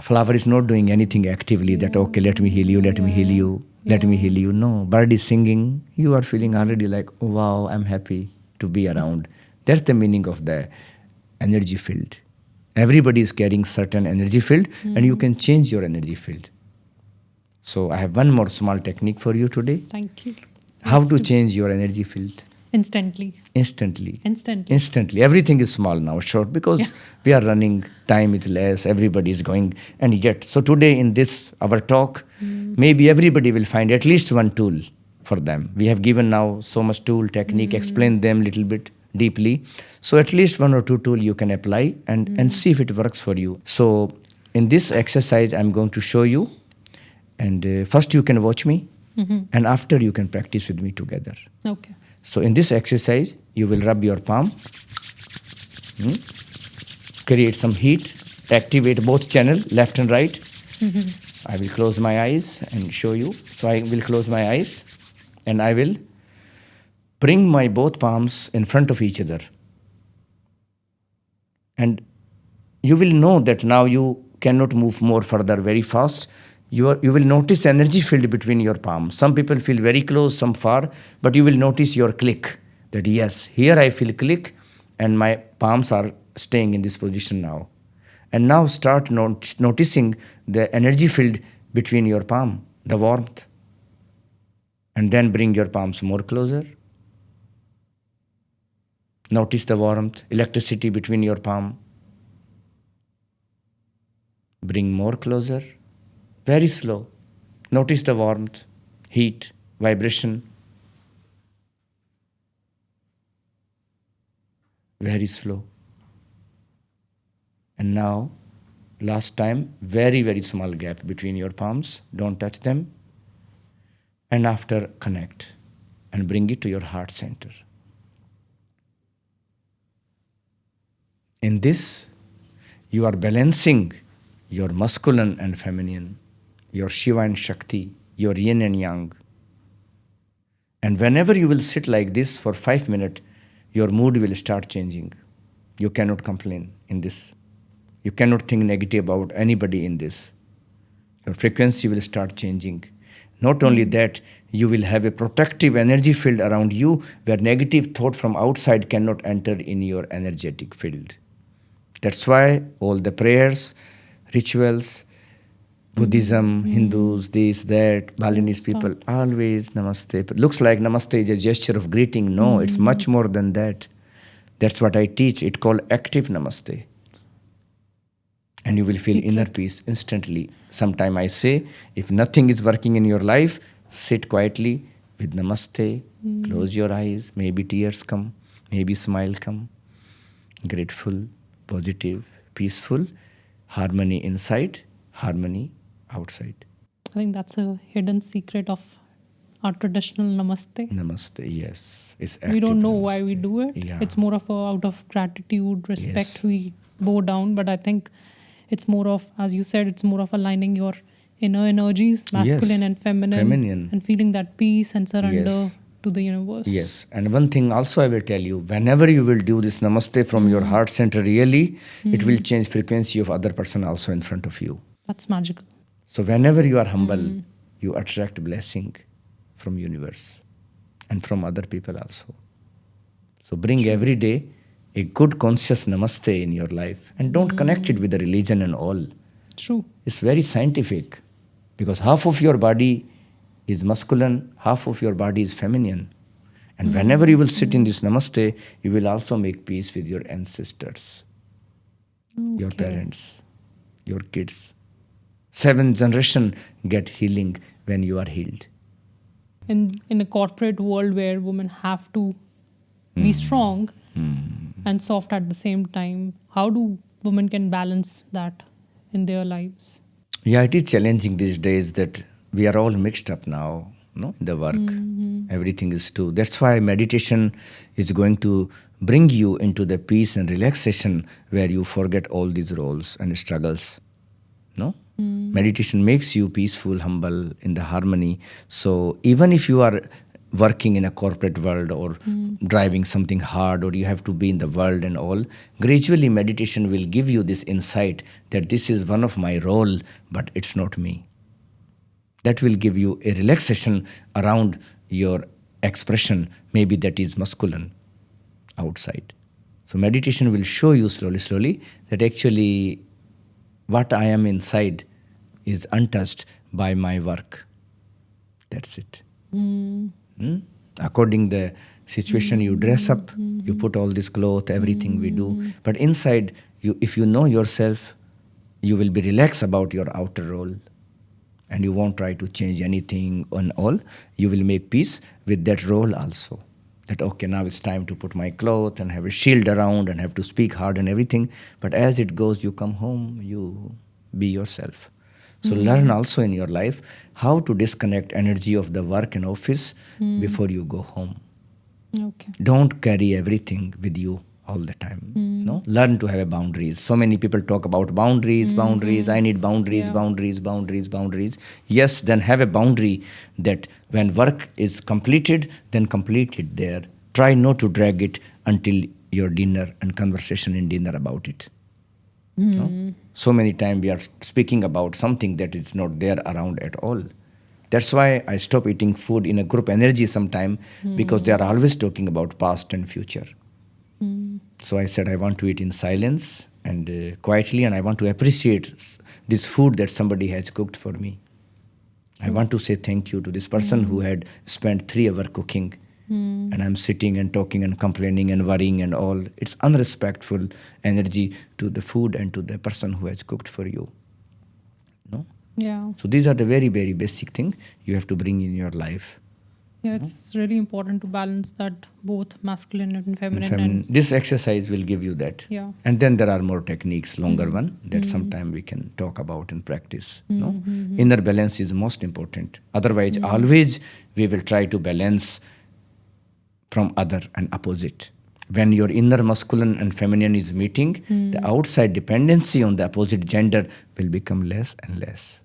Flower is not doing anything actively that, okay, let me heal you, let me heal you, let me heal you. No, bird is singing. You are feeling already like, oh, wow, I'm happy to be around. That's the meaning of the energy field. Everybody is carrying certain energy field and you can change your energy field. So I have one more small technique for you today. Thank you. How Let's to do- change your energy field Instantly. instantly. Instantly. Everything is small now, short, because we are running, time is less, everybody is going, and yet. So today in this, our talk, maybe everybody will find at least one tool for them. We have given now so much tool, technique, explain them little bit deeply. So at least 1 or 2 tool you can apply and see if it works for you. So in this exercise, I'm going to show you, and first you can watch me, and after you can practice with me together. Okay. So in this exercise, you will rub your palm, create some heat, activate both channel, left and right. I will close my eyes and show you. So I will close my eyes and I will bring my both palms in front of each other. And you will know that now you cannot move more further very fast. You will notice energy field between your palms. Some people feel very close, some far, but you will notice your click. That yes, here I feel click and my palms are staying in this position now. And now start noticing the energy field between your palm, the warmth. And then bring your palms more closer. Notice the warmth, electricity between your palm. Bring more closer. Very slow. Notice the warmth, heat, vibration. Very slow. And now, last time, very, very small gap between your palms. Don't touch them. And after, connect and bring it to your heart center. In this, you are balancing your masculine and feminine, your Shiva and Shakti, your yin and yang. And whenever you will sit like this for 5 minutes, your mood will start changing. You cannot complain in this. You cannot think negative about anybody in this. Your frequency will start changing. Not only that, you will have a protective energy field around you where negative thought from outside cannot enter in your energetic field. That's why all the prayers, rituals, Buddhism, Hindus, this, that, Balinese people, always Namaste. Looks like Namaste is a gesture of greeting. No, it's much more than that. That's what I teach. It's called active Namaste. And you will feel inner peace instantly. Sometime I say, if nothing is working in your life, sit quietly with Namaste, close your eyes, maybe tears come, maybe smile come, grateful, positive, peaceful, harmony inside, harmony outside. I think that's a hidden secret of our traditional Namaste. Namaste, yes. It's We don't know active why we Namaste. do it. Yeah. It's more of out of gratitude, respect. Yes. We bow down, but I think it's more of, as you said, it's more of aligning your inner energies, masculine Yes. and feminine, Feminine. and feeling that peace and surrender Yes. to the universe. Yes, and one thing also I will tell you, whenever you will do this Namaste from your heart center really, it will change frequency of other person also in front of you. That's magical. So whenever you are humble, you attract blessing from universe and from other people also. So bring every day a good conscious Namaste in your life and don't connect it with the religion and all. True. It's very scientific because half of your body is masculine, half of your body is feminine. And whenever you will sit in this Namaste, you will also make peace with your ancestors, your Okay. parents, your kids. 7th generation get healing when you are healed. In a corporate world where women have to be strong and soft at the same time, how do women can balance that in their lives? Yeah, it is challenging these days that we are all mixed up now, no, in the work. Everything is too. That's why meditation is going to bring you into the peace and relaxation where you forget all these roles and struggles. No? Meditation makes you peaceful, humble, in the harmony. So even if you are working in a corporate world or driving something hard or you have to be in the world and all, gradually meditation will give you this insight that this is one of my role, but it's not me. That will give you a relaxation around your expression, maybe that is masculine outside. So meditation will show you slowly that actually what I am inside is untouched by my work. That's it. According the situation, you dress up, you put all this cloth, everything we do. But inside, you, if you know yourself, you will be relaxed about your outer role. And you won't try to change anything and all. You will make peace with that role also. That, okay, now it's time to put my cloth and have a shield around and have to speak hard and everything. But as it goes, you come home, you be yourself. So learn also in your life how to disconnect energy of the work and office before you go home. Okay. Don't carry everything with you all the time. No, learn to have a boundaries. So many people talk about boundaries. I need boundaries, Yeah. boundaries. Yes, then have a boundary that when work is completed, then complete it there. Try not to drag it until your dinner and conversation in dinner about it. No? So many times we are speaking about something that is not there around at all. That's why I stop eating food in a group energy sometime because they are always talking about past and future. So I said I want to eat in silence and quietly, and I want to appreciate this food that somebody has cooked for me. I want to say thank you to this person who had spent 3 hours cooking. And I'm sitting and talking and complaining and worrying and all. It's unrespectful energy to the food and to the person who has cooked for you. No? Yeah. So these are the very, very basic thing you have to bring in your life. Yeah, it's really important to balance that both masculine and And feminine. this exercise will give you that. Yeah. And then there are more techniques, longer one, that sometime we can talk about and practice. No? Inner balance is most important. Otherwise, always we will try to balance from other and opposite. When your inner masculine and feminine is meeting, the outside dependency on the opposite gender will become less and less.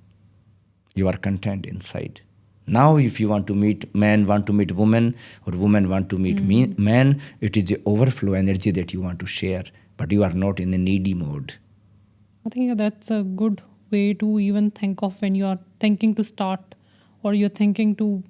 You are content inside. Now, if you want to meet man, want to meet woman, or woman want to meet man, it is the overflow energy that you want to share, but you are not in a needy mode. I think that's a good way to even think of when you are thinking to start or you're thinking to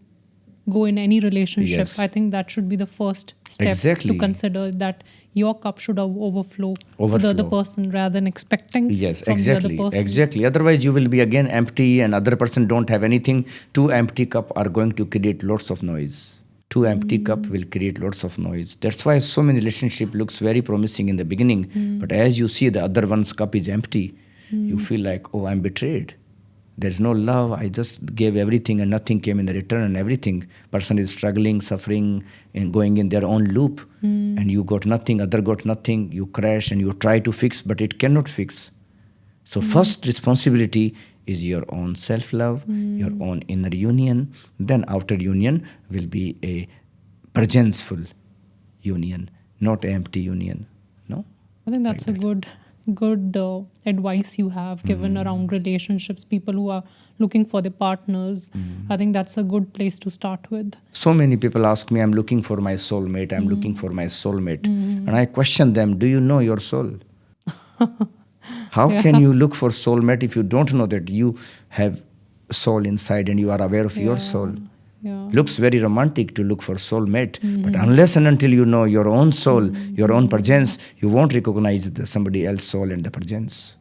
go in any relationship. Yes. I think that should be the first step Exactly. to consider, that your cup should overflow the other Overflow. person rather than expecting Yes, from exactly, the other person. exactly. Otherwise, you will be again empty, and other person don't have anything. Two empty cup are going to create lots of noise. Two empty cup will create lots of noise. That's why so many relationship looks very promising in the beginning, but as you see the other one's cup is empty, you feel like, oh, I'm betrayed. There's no love. I just gave everything and nothing came in the return, and everything. Person is struggling, suffering, and going in their own loop. And you got nothing, other got nothing. You crash and you try to fix, but it cannot fix. So first responsibility is your own self-love, your own inner union. Then outer union will be a presenceful union, not an empty union. No? I think that's a good advice you have given around relationships, people who are looking for their partners. I think that's a good place to start with. So many people ask me, I'm looking for my soulmate, I'm looking for my soulmate. And I question them, do you know your soul? How can you look for soulmate if you don't know that you have soul inside and you are aware of your soul? Yeah. Looks very romantic to look for soulmate, but unless and until you know your own soul, your own presence, you won't recognize somebody else's soul and the presence.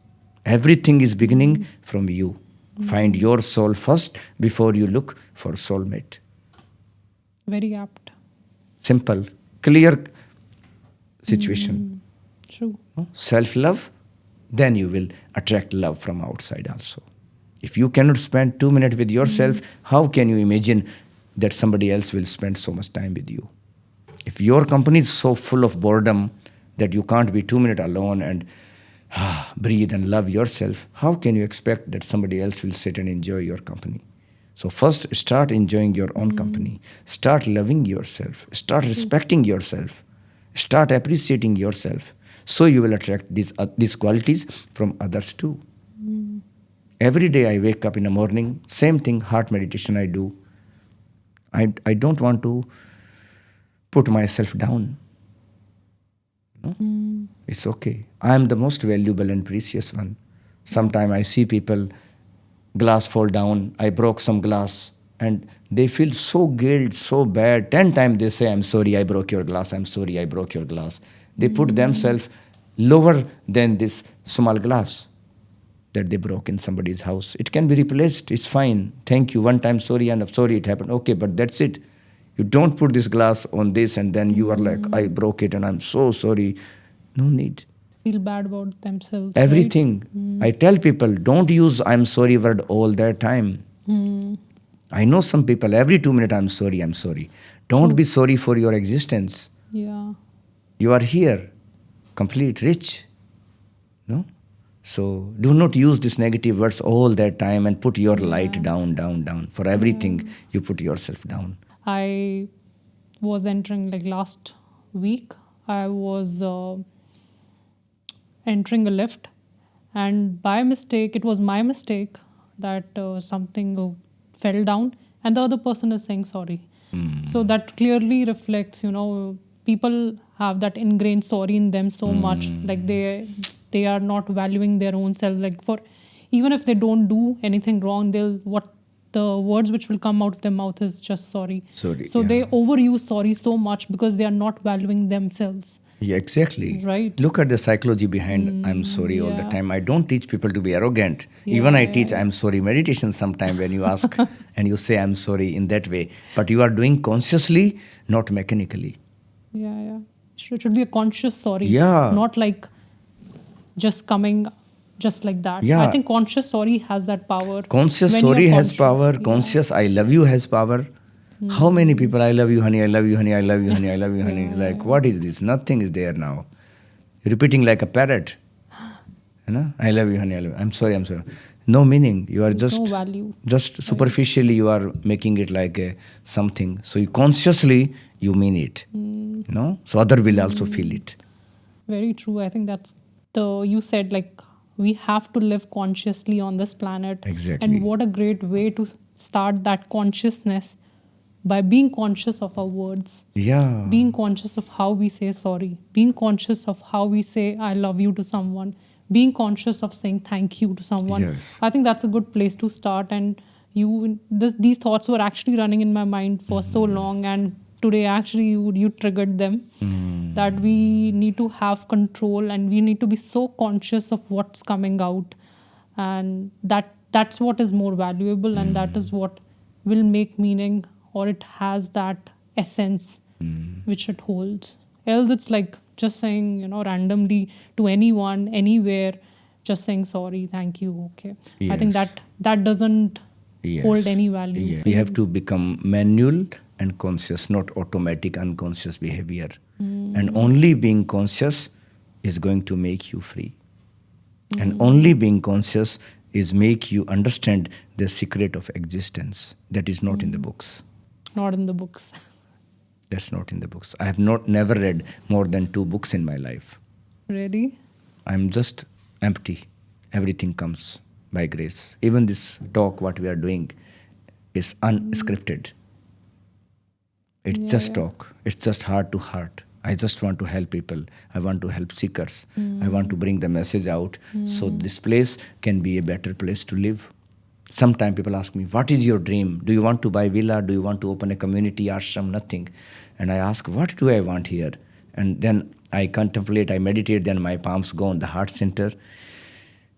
Everything is beginning from you. Find your soul first before you look for soulmate. Very apt. Simple, clear situation. True. Self-love, then you will attract love from outside also. If you cannot spend 2 minutes with yourself, how can you imagine that somebody else will spend so much time with you? If your company is so full of boredom that you can't be 2 minutes alone and breathe and love yourself, how can you expect that somebody else will sit and enjoy your company? So first, start enjoying your own company. Start loving yourself. Start respecting yourself. Start appreciating yourself. So you will attract these qualities from others too. Every day I wake up in the morning, same thing, heart meditation I do. I don't want to put myself down. No? It's okay. I am the most valuable and precious one. Sometimes I see people, glass fall down, I broke some glass, and they feel so guilt, so bad. 10 times they say, I'm sorry I broke your glass, I'm sorry I broke your glass. They put themselves lower than this small glass that they broke in somebody's house. It can be replaced. It's fine. Thank you. One time, sorry, and sorry it happened. Okay, but that's it. You don't put this glass on this and then you are like, I broke it and I'm so sorry. No need. Feel bad about themselves. Everything. I tell people, don't use I'm sorry word all that time. I know some people, every 2 minutes, I'm sorry, I'm sorry. Don't be sorry for your existence. Yeah. You are here, complete, rich. No? So do not use these negative words all that time and put your light down, down, down. For everything, you put yourself down. I was entering, like last week, I was entering a lift, and by mistake, it was my mistake that something fell down, and the other person is saying sorry. So that clearly reflects, people have that ingrained sorry in them so much, like they are not valuing their own self. Like, for even if they don't do anything wrong, the words which will come out of their mouth is just sorry. Sorry, So they overuse sorry so much because they are not valuing themselves. Yeah, exactly. Right. Look at the psychology behind I'm sorry all the time. I don't teach people to be arrogant. Even I teach I'm sorry meditation sometime when you ask and you say I'm sorry in that way. But you are doing consciously, not mechanically. Yeah. It should be a conscious sorry. Yeah. Not like just coming just like that. Yeah. I think conscious sorry has that power. Conscious when sorry you're has conscious. power. Yeah. Conscious I love you has power. How many people, I love you, honey, I love you, honey, I love you, honey, I love you, honey. Like, what is this? Nothing is there now. Repeating like a parrot. You know, I love you, honey, I love you. I'm sorry, I'm sorry. No meaning. You are There's just no value. just superficially you are making it like a something. So you consciously you mean it. No? So other will also feel it. Very true. I think that's you said, like, we have to live consciously on this planet. Exactly. And what a great way to start that consciousness by being conscious of our words, Yeah. being conscious of how we say sorry, being conscious of how we say I love you to someone, being conscious of saying thank you to someone. Yes. I think that's a good place to start. And these thoughts were actually running in my mind for so long, and today actually you triggered them. That we need to have control and we need to be so conscious of what's coming out, and that's what is more valuable, and that is what will make meaning, or it has that essence which it holds. Else it's like just saying, randomly to anyone, anywhere, just saying sorry, thank you, okay. I think Yes. that doesn't Yes. hold any value. Yeah. We have to become manual and conscious, not automatic unconscious behavior. And only being conscious is going to make you free. And only being conscious is make you understand the secret of existence. That is not in the books. Not in the books. That's not in the books. I have never read more than 2 books in my life. Really? I'm just empty. Everything comes by grace. Even this talk, what we are doing, is unscripted. It's just talk. It's just heart to heart. I just want to help people. I want to help seekers. I want to bring the message out so this place can be a better place to live. Sometimes people ask me, what is your dream? Do you want to buy villa? Do you want to open a community ashram? Nothing. And I ask, what do I want here? And then I contemplate, I meditate, then my palms go on the heart center.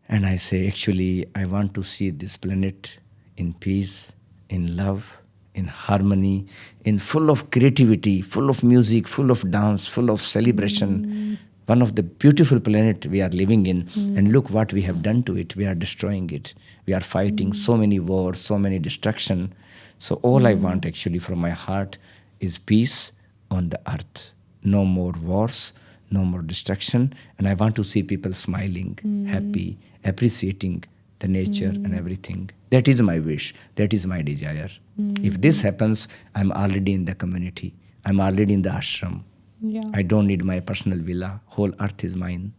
And I say, actually, I want to see this planet in peace, in love, in harmony, in full of creativity, full of music, full of dance, full of celebration. One of the beautiful planet we are living in. And look what we have done to it. We are destroying it. We are fighting so many wars, so many destruction. So all I want actually from my heart is peace on the earth. No more wars, no more destruction. And I want to see people smiling, happy, appreciating the nature and everything. That is my wish. That is my desire. If this happens, I'm already in the community. I'm already in the ashram. Yeah. I don't need my personal villa. Whole earth is mine.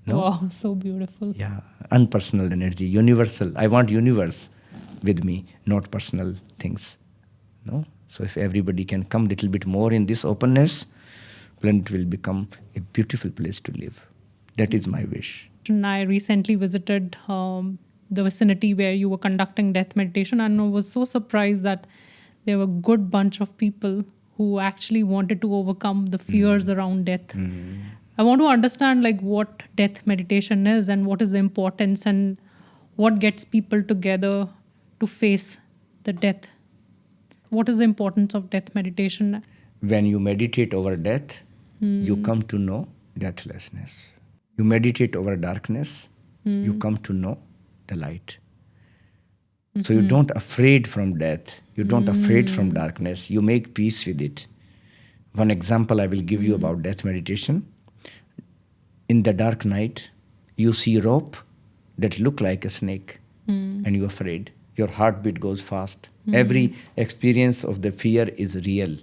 No? Wow, so beautiful. Yeah, unpersonal energy, universal. I want universe with me, not personal things. No? So if everybody can come a little bit more in this openness, planet will become a beautiful place to live. That is my wish. And I recently visited the vicinity where you were conducting death meditation, and I was so surprised that there were a good bunch of people who actually wanted to overcome the fears around death. I want to understand like what death meditation is and what is the importance and what gets people together to face the death. What is the importance of death meditation? When you meditate over death, you come to know deathlessness. You meditate over darkness, you come to know the light. So you don't afraid from death, you don't afraid from darkness, you make peace with it. One example I will give you about death meditation. In the dark night, you see rope that look like a snake and you're afraid. Your heartbeat goes fast. Every experience of the fear is real.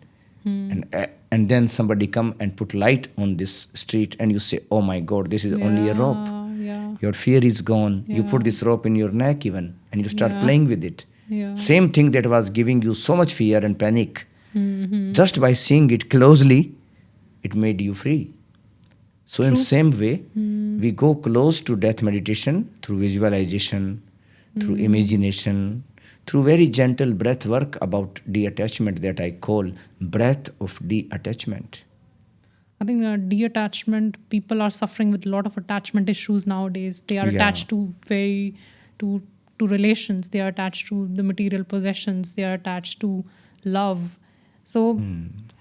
And then somebody come and put light on this street and you say, oh my God, this is only a rope. Yeah. Your fear is gone. You put Yeah. this rope in your neck even and you start Yeah. playing with it. Yeah. Same thing that was giving you so much fear and panic. Just by seeing it closely, it made you free. So in True. same way, we go close to death meditation through visualization, through imagination, through very gentle breath work about detachment that I call breath of detachment. I think detachment, people are suffering with a lot of attachment issues nowadays. They are Yeah. attached to relations. They are attached to the material possessions. They are attached to love. So,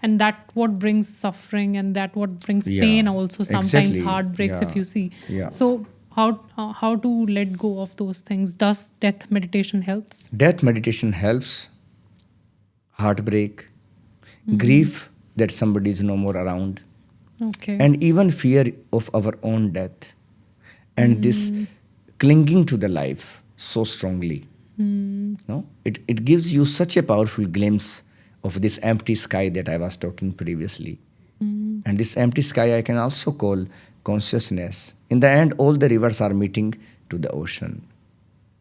and that what brings suffering and that what brings Yeah, pain also. Sometimes exactly. heartbreaks, Yeah. if you see. Yeah. So, how to let go of those things? Does death meditation helps? Death meditation helps. Heartbreak, grief that somebody is no more around, Okay. and even fear of our own death, and this clinging to the life so strongly. No, it gives you such a powerful glimpse of this empty sky that I was talking previously. And this empty sky I can also call consciousness. In the end, all the rivers are meeting to the ocean.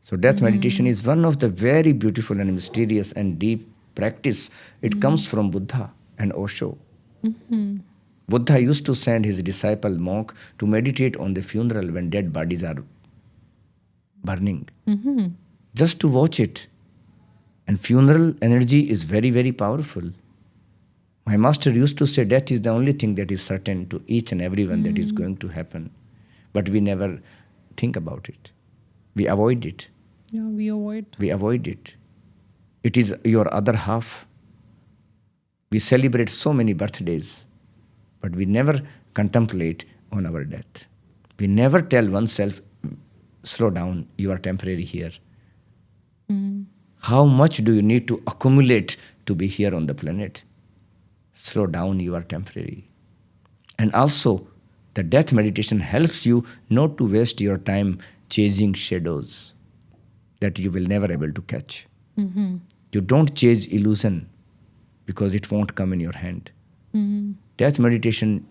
So death meditation is one of the very beautiful and mysterious and deep practice. It comes from Buddha and Osho. Buddha used to send his disciple monk to meditate on the funeral when dead bodies are burning, just to watch it. And funeral energy is very, very powerful. My master used to say death is the only thing that is certain to each and everyone that is going to happen. But we never think about it. We avoid it. Yeah, we avoid. We avoid it. It is your other half. We celebrate so many birthdays, but we never contemplate on our death. We never tell oneself, slow down, you are temporary here. How much do you need to accumulate to be here on the planet? Slow down, you are temporary. And also, the death meditation helps you not to waste your time chasing shadows that you will never able to catch. You don't chase illusion because it won't come in your hand. Death meditation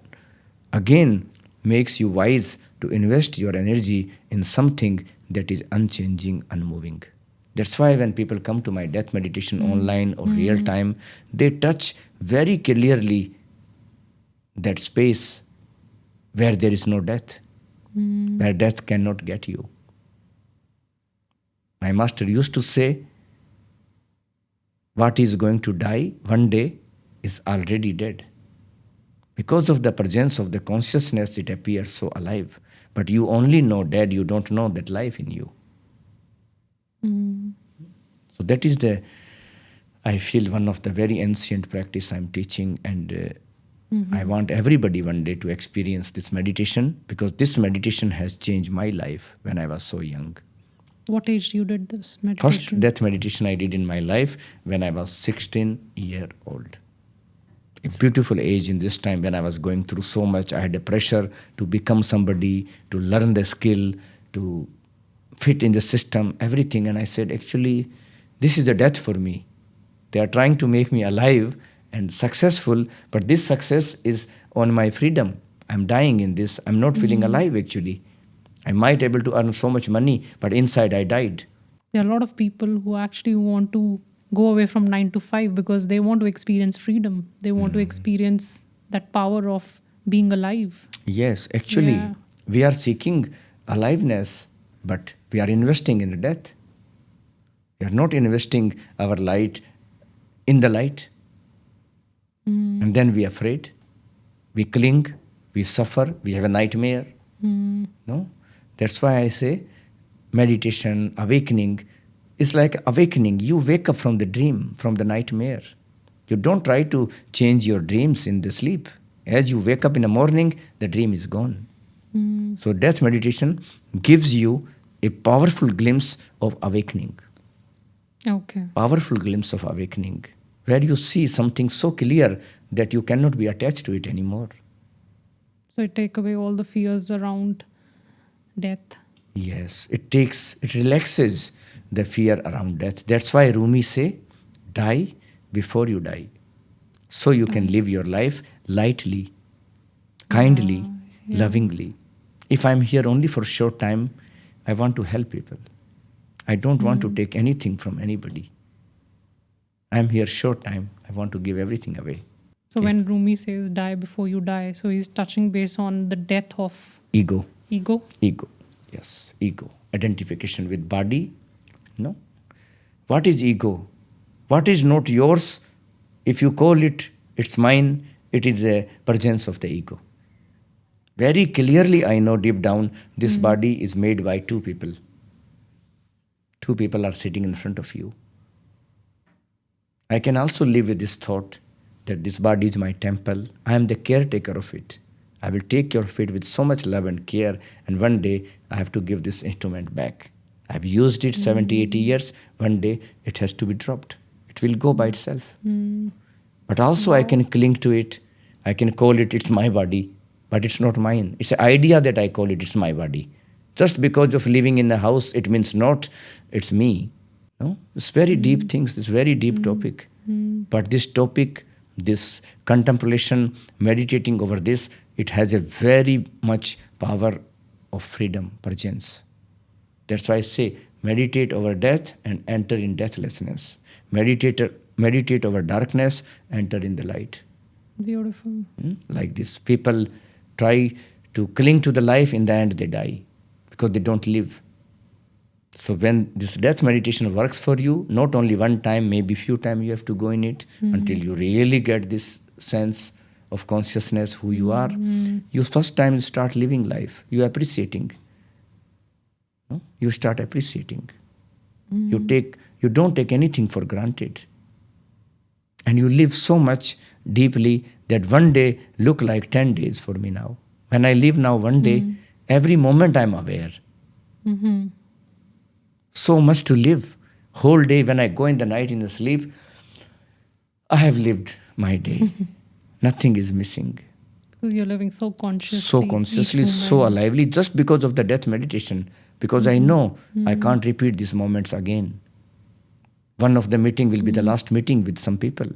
again makes you wise to invest your energy in something that is unchanging, unmoving. That's why when people come to my death meditation online or real time, they touch very clearly that space where there is no death, where death cannot get you. My master used to say, what is going to die one day is already dead. Because of the presence of the consciousness, it appears so alive. But you only know dead, you don't know that life in you. So that is I feel, one of the very ancient practice I'm teaching, and I want everybody one day to experience this meditation, because this meditation has changed my life when I was so young. What age you did this meditation? First death meditation I did in my life when I was 16-year old. A beautiful age in this time when I was going through so much. I had a pressure to become somebody, to learn the skill, to fit in the system, everything. And I said, actually, this is the death for me. They are trying to make me alive and successful, but this success is on my freedom. I'm dying in this. I'm not feeling alive, actually. I might able to earn so much money, but inside I died. There are a lot of people who actually want to go away from 9 to 5 because they want to experience freedom. They want to experience that power of being alive. Yes, actually, Yeah. we are seeking aliveness, but we are investing in the death. We are not investing our light in the light. And then we are afraid. We cling. We suffer. We have a nightmare. No? That's why I say meditation, awakening is like awakening. You wake up from the dream, from the nightmare. You don't try to change your dreams in the sleep. As you wake up in the morning, the dream is gone. So death meditation gives you a powerful glimpse of awakening. Okay. Powerful glimpse of awakening, where you see something so clear that you cannot be attached to it anymore. So it take away all the fears around death. Yes, it relaxes the fear around death. That's why Rumi say, die before you die. So you can live your life lightly, kindly, lovingly. If I'm here only for a short time, I want to help people. I don't want to take anything from anybody. I'm here short time. I want to give everything away. So when Rumi says die before you die, so he's touching base on the death of Ego. ego. Ego. Yes, ego. Identification with body. No. What is ego? What is not yours? If you call it, it's mine, it is a presence of the ego. Very clearly I know deep down, this body is made by two people. Two people are sitting in front of you. I can also live with this thought that this body is my temple. I am the caretaker of it. I will take care of it with so much love and care, and one day I have to give this instrument back. I've used it 70, 80 years. One day it has to be dropped. It will go by itself. But also I can cling to it. I can call it, it's my body, but it's not mine. It's an idea that I call it, it's my body. Just because of living in the house, it means not, it's me. No? It's very deep things, it's very deep topic. But this topic, this contemplation, meditating over this, it has a very much power of freedom, presence. That's why I say, meditate over death and enter in deathlessness. Meditate over darkness, enter in the light. Beautiful. Like this. People try to cling to the life, in the end they die because they don't live. So when this death meditation works for you, not only one time, maybe few times you have to go in it until you really get this sense of consciousness, who you are. You first time you start living life, you appreciating. No? You start appreciating. You don't take anything for granted. And you live so much deeply that one day look like 10 days for me now. When I live now one day, every moment I'm aware. So much to live. Whole day when I go in the night in the sleep, I have lived my day. Nothing is missing. Because you're living so consciously. So consciously, so alively, just because of the death meditation. Because I know I can't repeat these moments again. One of the meeting will be the last meeting with some people.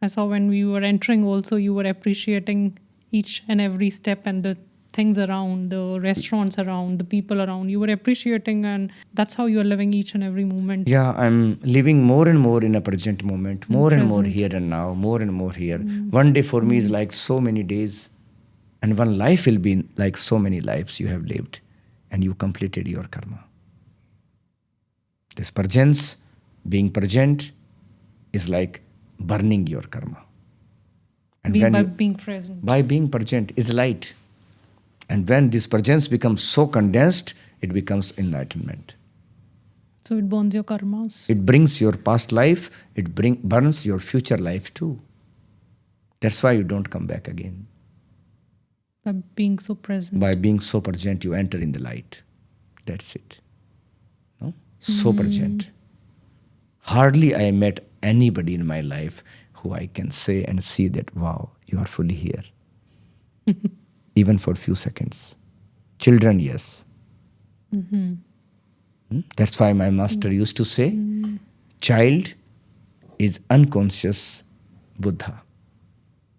I saw when we were entering also, you were appreciating each and every step and the things around, the restaurants around, the people around. You were appreciating, and that's how you are living each and every moment. Yeah, I'm living more and more in a present moment, more and more present. here and now, more and more here. One day for me is like so many days, and one life will be like so many lives you have lived, and you completed your karma. This presence, being present, is like burning your karma. And Being present. by being present is light. And when this presence becomes so condensed, it becomes enlightenment. So it burns your karmas. It brings your past life, it burns your future life too. That's why you don't come back again. By being so present. By being so present, you enter in the light. That's it. No? So present. Hardly I met anybody in my life who I can say and see that, wow, you are fully here. Even for a few seconds. Children, yes. That's why my master used to say, child is unconscious Buddha.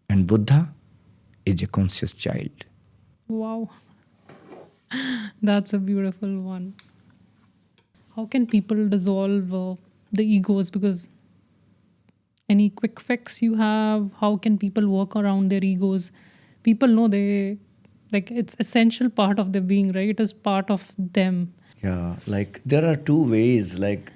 And Buddha is a conscious child. Wow. That's a beautiful one. How can people dissolve the egos? Because any quick fix you have? How can people work around their egos? People know it's essential part of their being, right? It is part of them. Yeah, like there are two ways. Like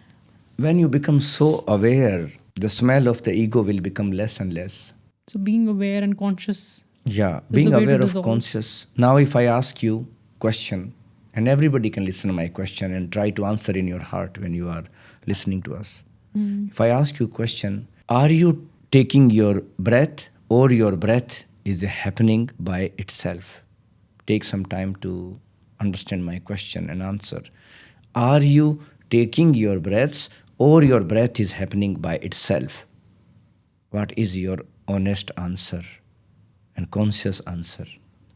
when you become so aware, the smell of the ego will become less and less. So being aware and conscious. Yeah, is being the way to aware of dissolve. conscious. Now if I ask you question, and everybody can listen to my question and try to answer in your heart when you are listening to us. If I ask you question, are you taking your breath or your breath is happening by itself? Take some time to understand my question and answer. Are you taking your breaths or your breath is happening by itself? What is your honest answer and conscious answer?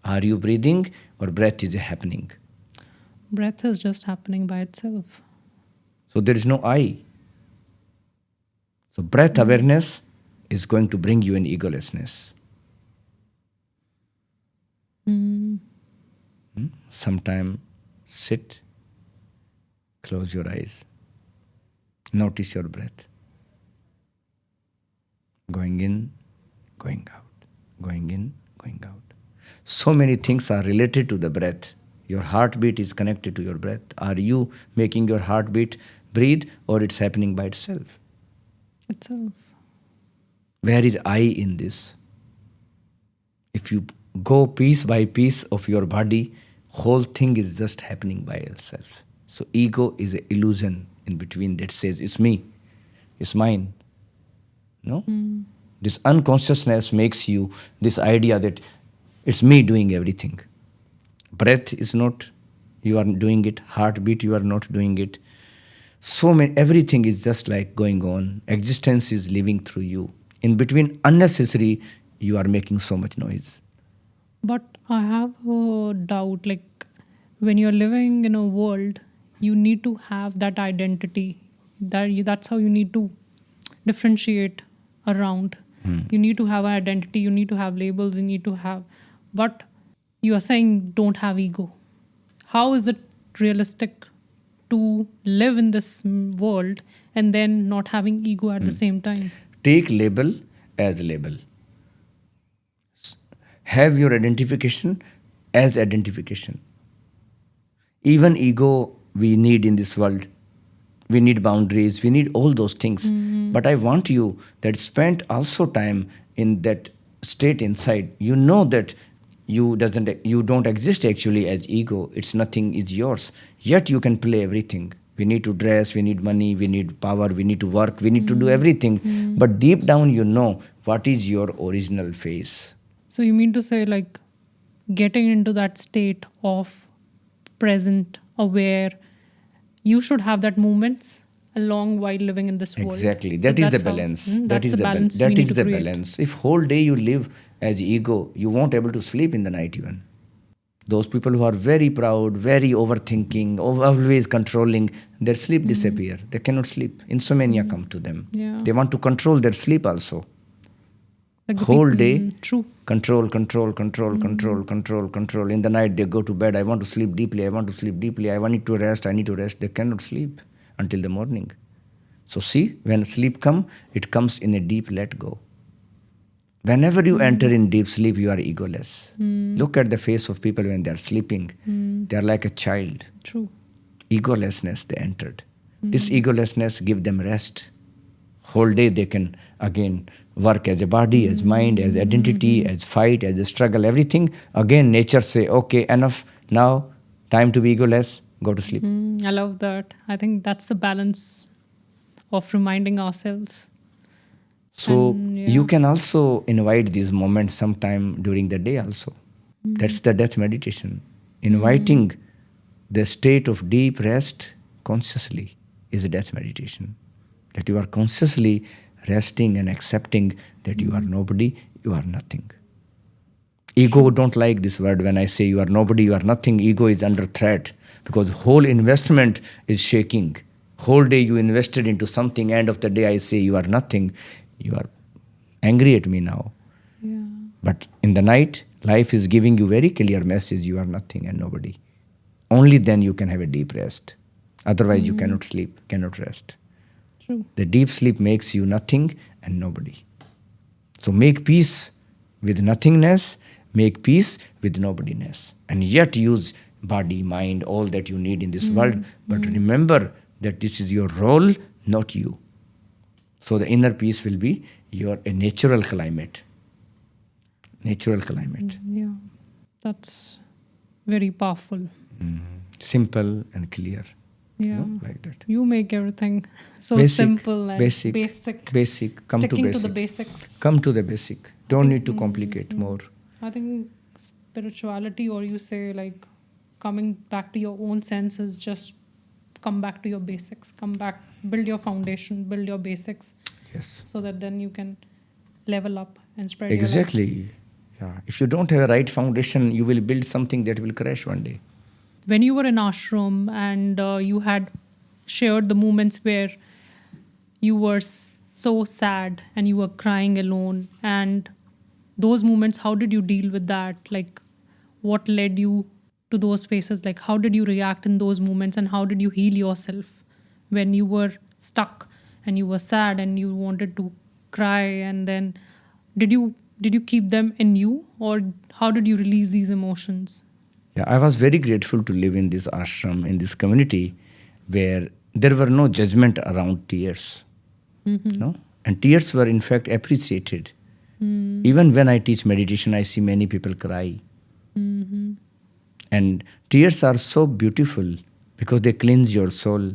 Are you breathing or breath is happening? Breath is just happening by itself. So there is no I. So breath awareness is going to bring you in egolessness. Sometime sit, close your eyes, notice your breath. Going in, going out, going in, going out. So many things are related to the breath. Your heartbeat is connected to your breath. Are you making your heartbeat breathe or it's happening by itself? Itself. Where is I in this? If you go piece by piece of your body, whole thing is just happening by itself. So ego is an illusion in between that says, it's me, it's mine. No? This unconsciousness makes you this idea that It's me doing everything. Breath is not, you are doing it. Heartbeat, you are not doing it. So many, everything is just like going on. Existence is living through you. In between, unnecessary, you are making so much noise. But I have a doubt, like when you're living in a world, you need to have that identity. That's how you need to differentiate around. You need to have an identity, you need to have labels, you need to have, but you are saying don't have ego. How is it realistic to live in this world and then not having ego at the same time? Take label as label. Have your identification as identification. Even ego we need in this world. We need boundaries, we need all those things. But I want you that spend also time in that state inside. You know that you don't exist actually as ego. It's nothing is yours. Yet you can play everything. We need to dress, we need money, we need power, we need to work, we need to do everything. But deep down you know what is your original face. So you mean to say, like, getting into that state of present, aware, you should have that moments along while living in this world. Exactly. So That is the that's how- balance. That's That is the the balance. That we need is to the create. balance. If whole day you live as ego, you won't able to sleep in the night even. Those people who are very proud, very overthinking, always controlling, their sleep disappear. They cannot sleep. Insomnia come to them. Yeah. They want to control their sleep also. Like the Whole people- day, True. control. In the night, they go to bed. I want to sleep deeply. I need to rest. They cannot sleep until the morning. So see, when sleep come, it comes in a deep let go. Whenever you enter in deep sleep, you are egoless. Look at the face of people when they are sleeping. They are like a child. True. Egolessness they entered. This egolessness give them rest. Whole day they can again work as a body, as mind, as identity, as fight, as a struggle, everything. Again nature say, okay, enough, now time to be egoless, go to sleep. I love that. I think that's the balance of reminding ourselves. So And, yeah. you can also invite these moments sometime during the day also. That's the death meditation. Inviting the state of deep rest consciously is a death meditation. That you are consciously resting and accepting that you are nobody, you are nothing. Ego don't like this word. When I say you are nobody, you are nothing, ego is under threat because whole investment is shaking. Whole day you invested into something, end of the day I say you are nothing. You are angry at me now. Yeah. But in the night, life is giving you very clear message, you are nothing and nobody. Only then you can have a deep rest. Otherwise you cannot sleep, cannot rest. True. The deep sleep makes you nothing and nobody. So make peace with nothingness, make peace with nobodiness. And yet use body, mind, all that you need in this world. But remember that this is your role, not you. So the inner peace will be a natural climate. Natural climate. Yeah. That's very powerful. Simple and clear. Yeah. Like that. You make everything so Basic, simple and basic. Come Sticking to basic. the basics. Come to the basic. Don't need to complicate more. I think spirituality, or you say like coming back to your own senses, just come back to your basics. Come back, build your foundation, build your basics, Yes. so that then you can level up and spread your light. Exactly. Yeah. If you don't have a right foundation, you will build something that will crash one day. When you were in ashram and you had shared the moments where you were so sad and you were crying alone, and those moments, how did you deal with that? Like, what led you to those spaces? Like, how did you react in those moments, and how did you heal yourself when you were stuck and you were sad and you wanted to cry? And then did you keep them in you, or how did you release these emotions? Yeah, I was very grateful to live in this ashram, in this community, where there were no judgment around tears. No? And tears were in fact appreciated. Even when I teach meditation, I see many people cry. And tears are so beautiful because they cleanse your soul.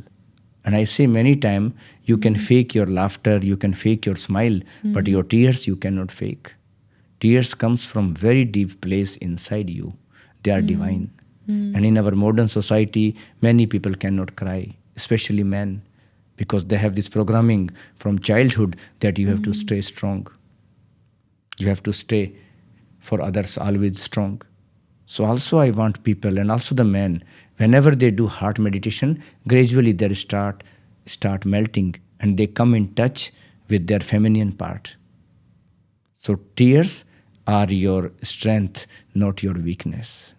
And I say many times, you can fake your laughter, you can fake your smile, but your tears you cannot fake. Tears comes from very deep place inside you. They are divine. And in our modern society, many people cannot cry, especially men, because they have this programming from childhood that you have to stay strong. You have to stay for others always strong. So also I want people, and also the men, whenever they do heart meditation, gradually they start melting and they come in touch with their feminine part. So tears are your strength, not your weakness.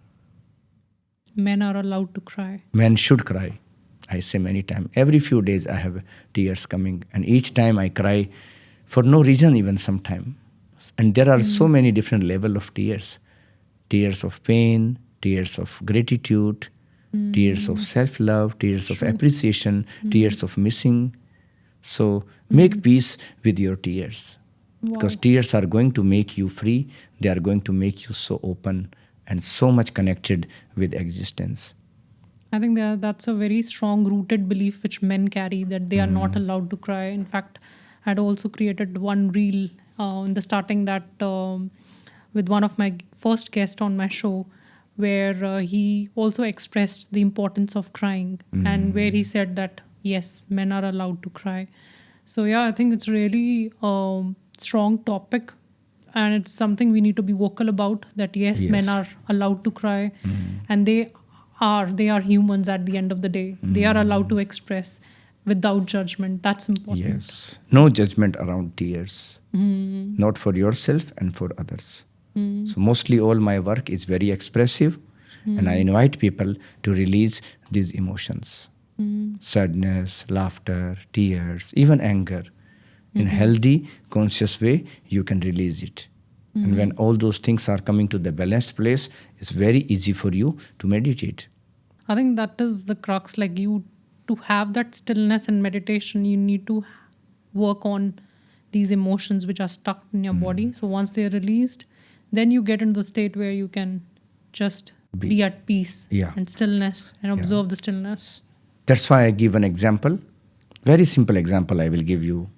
Men are allowed to cry. Men should cry. I say many times. Every few days I have tears coming, and each time I cry for no reason even sometime. And there are so many different level of tears. Tears of pain, tears of gratitude, tears of self-love, tears of appreciation, tears of missing. So make peace with your tears. Because tears are going to make you free. They are going to make you so open and so much connected with existence. I think that's a very strong rooted belief which men carry, that they are not allowed to cry. In fact, I had also created one reel in the starting that with one of my first guests on my show, where he also expressed the importance of crying and where he said that, yes, men are allowed to cry. So yeah, I think it's really strong topic, and it's something we need to be vocal about, that yes, men are allowed to cry, and they are humans at the end of the day. They are allowed to express without judgment. That's important. Yes. No judgment around tears. Not for yourself and for others. So mostly all my work is very expressive, and I invite people to release these emotions. Sadness, laughter, tears, even anger. In healthy, conscious way, you can release it. And when all those things are coming to the balanced place, it's very easy for you to meditate. I think that is the crux. Like, you, to have that stillness and meditation, you need to work on these emotions which are stuck in your body. So once they're released, then you get into the state where you can just be at peace and stillness and observe the stillness. That's why I give an example. Very simple example I will give you.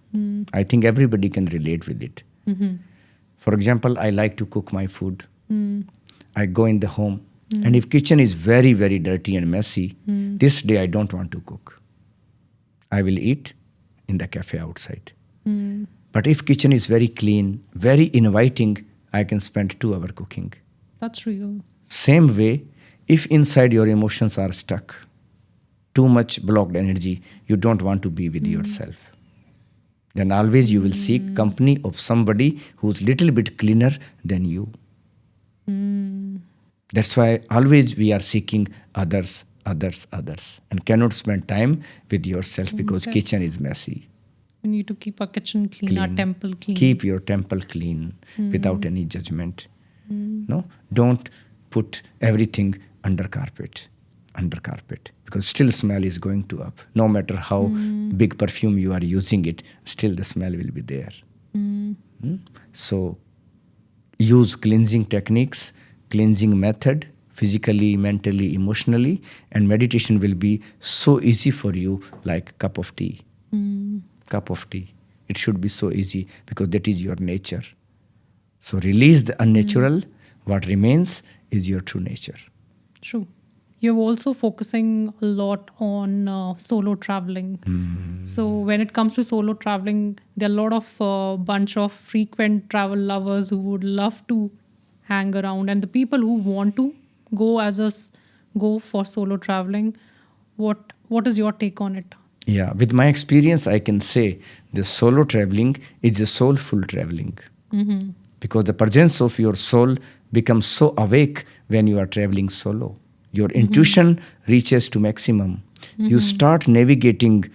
I think everybody can relate with it. For example, I like to cook my food. I go in the home, and if kitchen is very, very dirty and messy, this day I don't want to cook. I will eat in the cafe outside. But if kitchen is very clean, very inviting, I can spend 2 hours cooking. That's real. Same way, if inside your emotions are stuck, too much blocked energy, you don't want to be with yourself. Then always you will seek company of somebody who's little bit cleaner than you. That's why always we are seeking others, and cannot spend time with yourself because kitchen is messy. We need to keep our kitchen clean, our temple clean. Keep your temple clean without any judgment. No, don't put everything under carpet, because still smell is going to up. No matter how big perfume you are using it, still the smell will be there. So use cleansing techniques, cleansing method, physically, mentally, emotionally, and meditation will be so easy for you, like cup of tea. Cup of tea. It should be so easy because that is your nature. So release the unnatural. What remains is your true nature. True. You're also focusing a lot on solo traveling. So when it comes to solo traveling, there are a lot of bunch of frequent travel lovers who would love to hang around, and the people who want to go go for solo traveling. What is your take on it? Yeah, with my experience, I can say the solo traveling is a soulful traveling. Because the presence of your soul becomes so awake when you are traveling solo. Your intuition reaches to maximum. You start navigating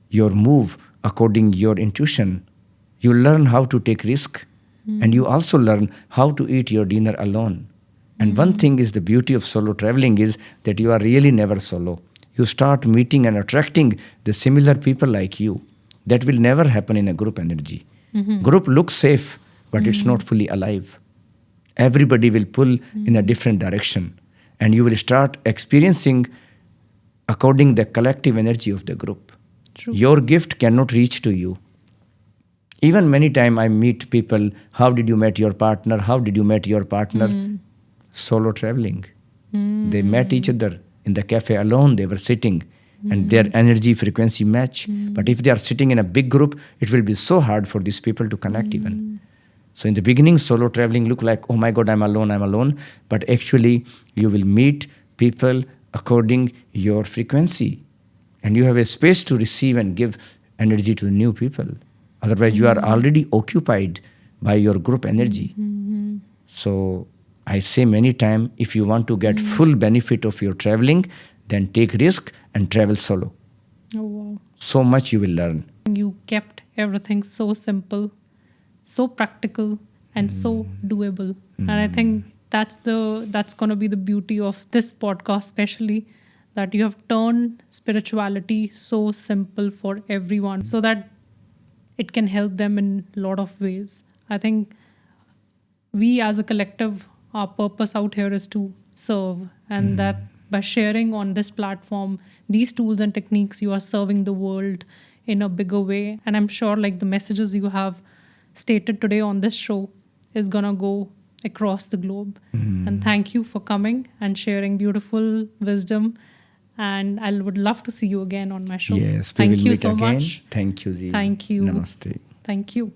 your move according your intuition. You learn how to take risk, and you also learn how to eat your dinner alone. And one thing is the beauty of solo traveling is that you are really never solo. You start meeting and attracting the similar people like you. That will never happen in a group energy. Group looks safe, but it's not fully alive. Everybody will pull in a different direction, and you will start experiencing according the collective energy of the group. True. Your gift cannot reach to you. Even many time I meet people, how did you met your partner? How did you met your partner? Solo traveling. They met each other in the cafe alone. They were sitting and their energy frequency match. But if they are sitting in a big group, it will be so hard for these people to connect even. So in the beginning, solo traveling look like, oh my God, I'm alone. But actually, you will meet people according your frequency. And you have a space to receive and give energy to new people. Otherwise, you are already occupied by your group energy. So I say many times, if you want to get full benefit of your traveling, then take risk and travel solo. Oh, wow. So much you will learn. You kept everything so simple, so practical, and so doable. And I think that's going to be the beauty of this podcast, especially that you have turned spirituality so simple for everyone, so that it can help them in a lot of ways. I think we as a collective, our purpose out here is to serve, and that by sharing on this platform these tools and techniques, you are serving the world in a bigger way. And I'm sure like the messages you have stated today on this show is gonna go across the globe. And thank you for coming and sharing beautiful wisdom, and I would love to see you again on my show. Yes, we Thank will you meet so again. much. Thank you, Ji. Thank you. Namaste. Thank you.